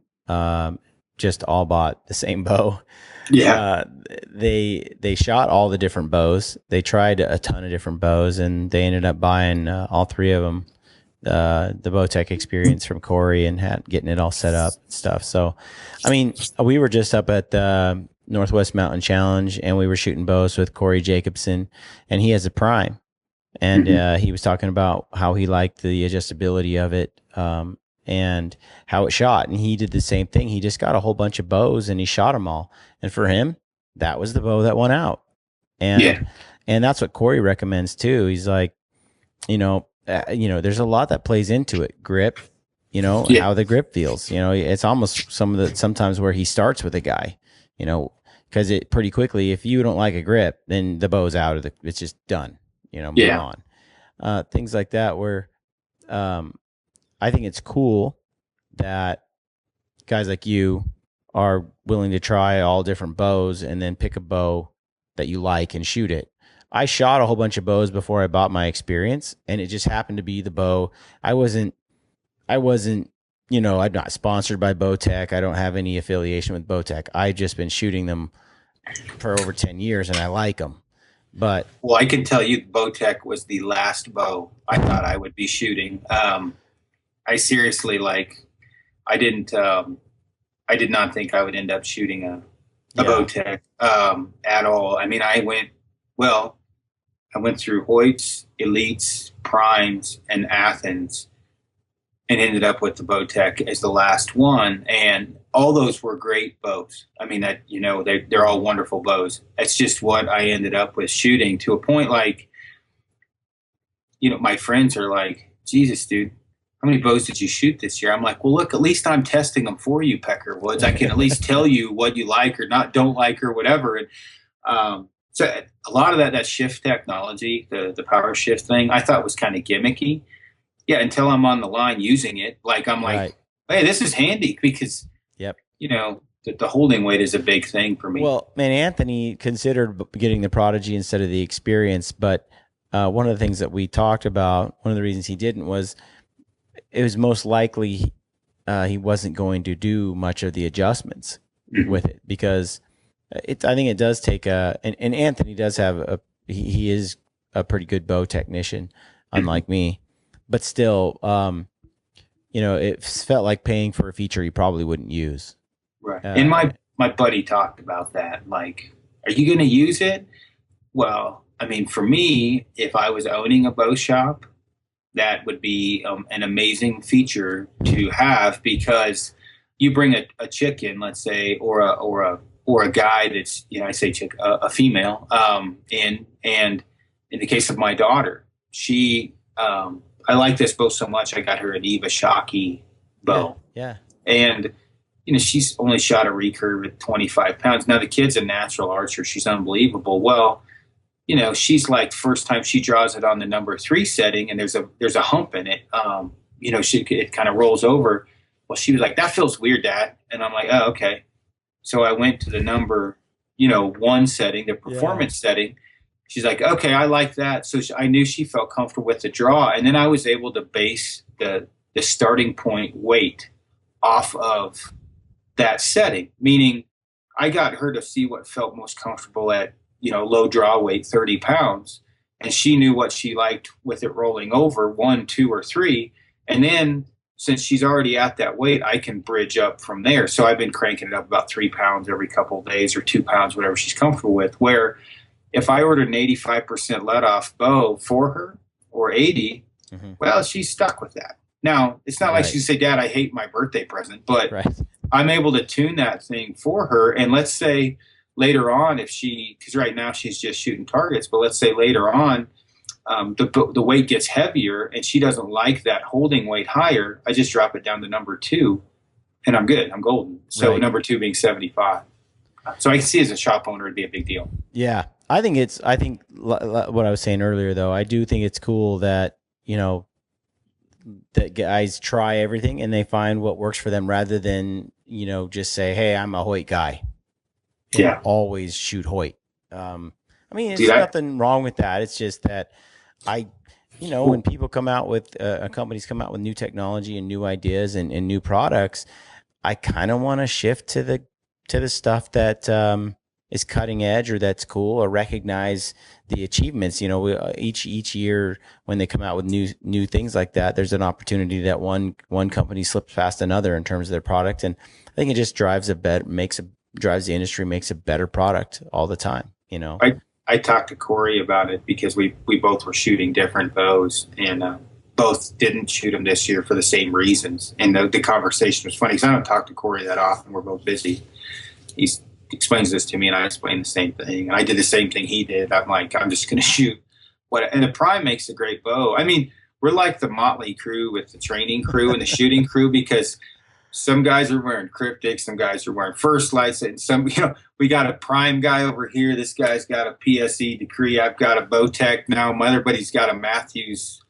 just all bought the same bow. Yeah. They shot all the different bows. They tried a ton of different bows, and they ended up buying all 3 of them. The Bowtech Experience from Corey, and getting it all set up and stuff. So, I mean, we were just up at the Northwest Mountain Challenge, and we were shooting bows with Corey Jacobson, and he has a Prime. And he was talking about how he liked the adjustability of it, and how it shot. And he did the same thing. He just got a whole bunch of bows, and he shot them all. And for him, that was the bow that won out. And that's what Corey recommends too. He's like, there's a lot that plays into it. Grip, how the grip feels. It's almost sometimes where he starts with a guy, because it pretty quickly, if you don't like a grip, then the bow's out it's just done. Move on. Things like that where I think it's cool that guys like you are willing to try all different bows and then pick a bow that you like and shoot it. I shot a whole bunch of bows before I bought my Experience, and it just happened to be the bow. I wasn't, I'm not sponsored by Bowtech. I don't have any affiliation with Bowtech. I've just been shooting them for over 10 years, and I like them. But well, I can tell you, Bowtech was the last bow I thought I would be shooting. I seriously I did not think I would end up shooting a Bowtech at all. I mean, I went through Hoyts, Elites, Primes, and Athens, and ended up with the Bowtech as the last one. And all those were great bows. I mean, they're all wonderful bows. It's just what I ended up with shooting, to a point my friends are like, Jesus, dude, how many bows did you shoot this year? I'm like, well, look, at least I'm testing them for you, Pecker Woods. I can at least tell you what you like or don't like or whatever. And so a lot of that shift technology, the power shift thing, I thought was kind of gimmicky. Yeah, until I'm on the line using it. Hey, this is handy because, the holding weight is a big thing for me. Well, man, Anthony considered getting the Prodigy instead of the Experience, but one of the things that we talked about, one of the reasons he didn't was it was most likely he wasn't going to do much of the adjustments with it, because I think it does take and Anthony does have he is a pretty good bow technician, unlike me, but still, it felt like paying for a feature he probably wouldn't use. Right. And my buddy talked about that. Like, are you going to use it? Well, I mean, for me, if I was owning a bow shop, that would be an amazing feature to have, because you bring a chicken, let's say, or a guy that's, I say chick, a female, and in the case of my daughter, she, I like this bow so much, I got her an Eva Shockey bow. Yeah. And, she's only shot a recurve at 25 pounds. Now, the kid's a natural archer. She's unbelievable. Well, she's like, first time she draws it on the number 3 setting, and there's a hump in it. It kind of rolls over. Well, she was like, that feels weird, Dad. And I'm like, oh, okay. So I went to the number, 1 setting, the performance setting. She's like, okay, I like that. So I knew she felt comfortable with the draw. And then I was able to base the starting point weight off of that setting, meaning I got her to see what felt most comfortable at, low draw weight, 30 pounds. And she knew what she liked with it rolling over 1, 2, or 3. And then since she's already at that weight, I can bridge up from there. So I've been cranking it up about 3 pounds every couple of days, or 2 pounds, whatever she's comfortable with. Where if I ordered an 85% let off bow for her, or 80, well, she's stuck with that. Now, it's not like she'd say, Dad, I hate my birthday present, but I'm able to tune that thing for her. And let's say later on, because right now she's just shooting targets, but let's say later on, the weight gets heavier and she doesn't like that holding weight higher, I just drop it down to number 2 and I'm good. I'm golden. So number 2 being 75. So I can see as a shop owner, it'd be a big deal. Yeah. I think what I was saying earlier, though, I do think it's cool that, that guys try everything and they find what works for them, rather than, just say, hey, I'm a Hoyt guy. Yeah. Always shoot Hoyt. There's nothing wrong with that. It's just that when people come out with, companies come out with new technology and new ideas and new products, I kind of want to shift to the stuff that is cutting edge, or that's cool, or recognize the achievements. Each year when they come out with new things like that, there's an opportunity that one company slips past another in terms of their product, and I think it just drives drives the industry, makes a better product all the time. I talked to Corey about it because we both were shooting different bows, and both didn't shoot them this year for the same reasons. And the conversation was funny because I don't talk to Corey that often. We're both busy. He explains this to me, and I explain the same thing. And I did the same thing he did. I'm like, I'm just going to shoot and the Prime makes a great bow. I mean, we're like the Motley crew with the training crew and the shooting crew, because some guys are wearing cryptics, some guys are wearing first lights, and some, we got a Prime guy over here. This guy's got a PSE decree. I've got a Bowtech now. My other buddy's got a Matthews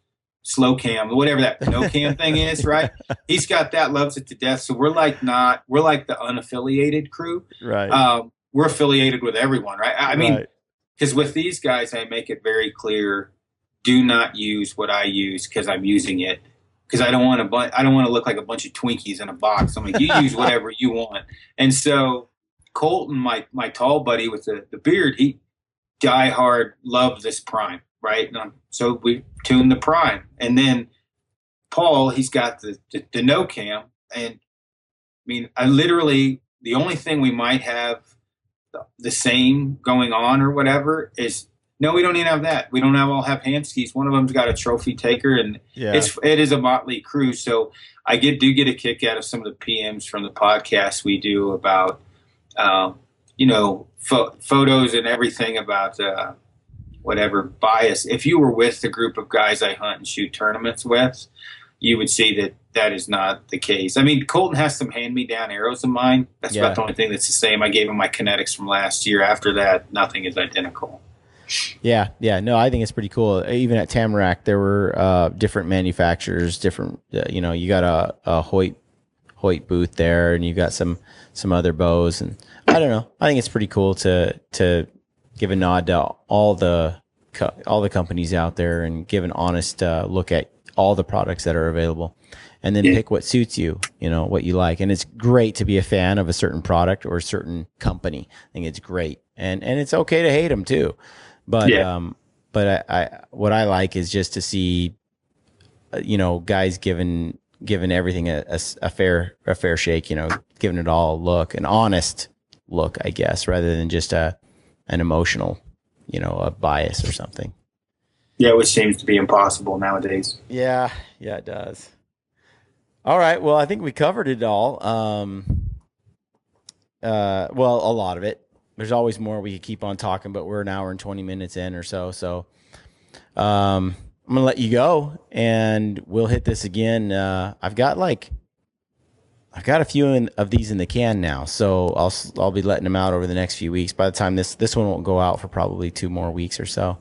slow cam, whatever that no cam thing is, right? He's got that, loves it to death. So we're like the unaffiliated crew. Right. We're affiliated with everyone, right? I mean, because with these guys, I make it very clear, do not use what I use because I'm using it. Because I don't want to look like a bunch of Twinkies in a box. I'm like, you use whatever you want. And so Colton, my tall buddy with the beard, he diehard loved this Prime, right? So we tuned the Prime. And then Paul, he's got the no cam. And I mean, the only thing we might have the same going on or whatever is, no, we don't even have that. We don't all have hand skis. One of them's got a trophy taker, and it is a motley crew. So I do get a kick out of some of the PMs from the podcast we do about, photos and everything about whatever bias. If you were with the group of guys I hunt and shoot tournaments with, you would see that is not the case. I mean, Colton has some hand-me-down arrows of mine. That's about the only thing that's the same. I gave him my Kinetics from last year. After that, nothing is identical. Yeah. No, I think it's pretty cool. Even at Tamarack, there were different manufacturers, different. You got a Hoyt booth there, and you got some other bows, and I don't know. I think it's pretty cool to give a nod to all the companies out there and give an honest look at all the products that are available. and then pick what suits you, what you like. And it's great to be a fan of a certain product or a certain company. I think it's great. And it's okay to hate them too. But, I what I like is just to see, guys giving everything a fair shake, giving it all a look, an honest look, I guess, rather than just an emotional, a bias or something. Yeah, which seems to be impossible nowadays. Yeah, it does. All right, well, I think we covered it all. Well, a lot of it. There's always more we could keep on talking, but we're an hour and 20 minutes in or so. So I'm going to let you go, and we'll hit this again. I've got a few of these in the can now, so I'll be letting them out over the next few weeks. By the time this one won't go out for probably 2 more weeks or so.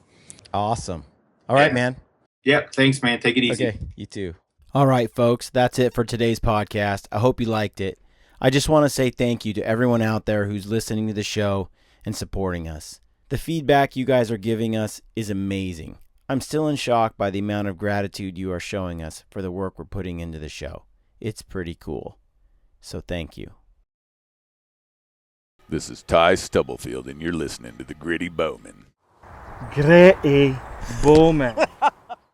Awesome. All right, man. Yep. Thanks, man. Take it easy. Okay, you too. All right, folks, that's it for today's podcast. I hope you liked it. I just want to say thank you to everyone out there who's listening to the show and supporting us. The feedback you guys are giving us is amazing. I'm still in shock by the amount of gratitude you are showing us for the work we're putting into the show. It's pretty cool. So thank you. This is Ty Stubblefield, and you're listening to the Gritty Bowman. Gritty Bowman.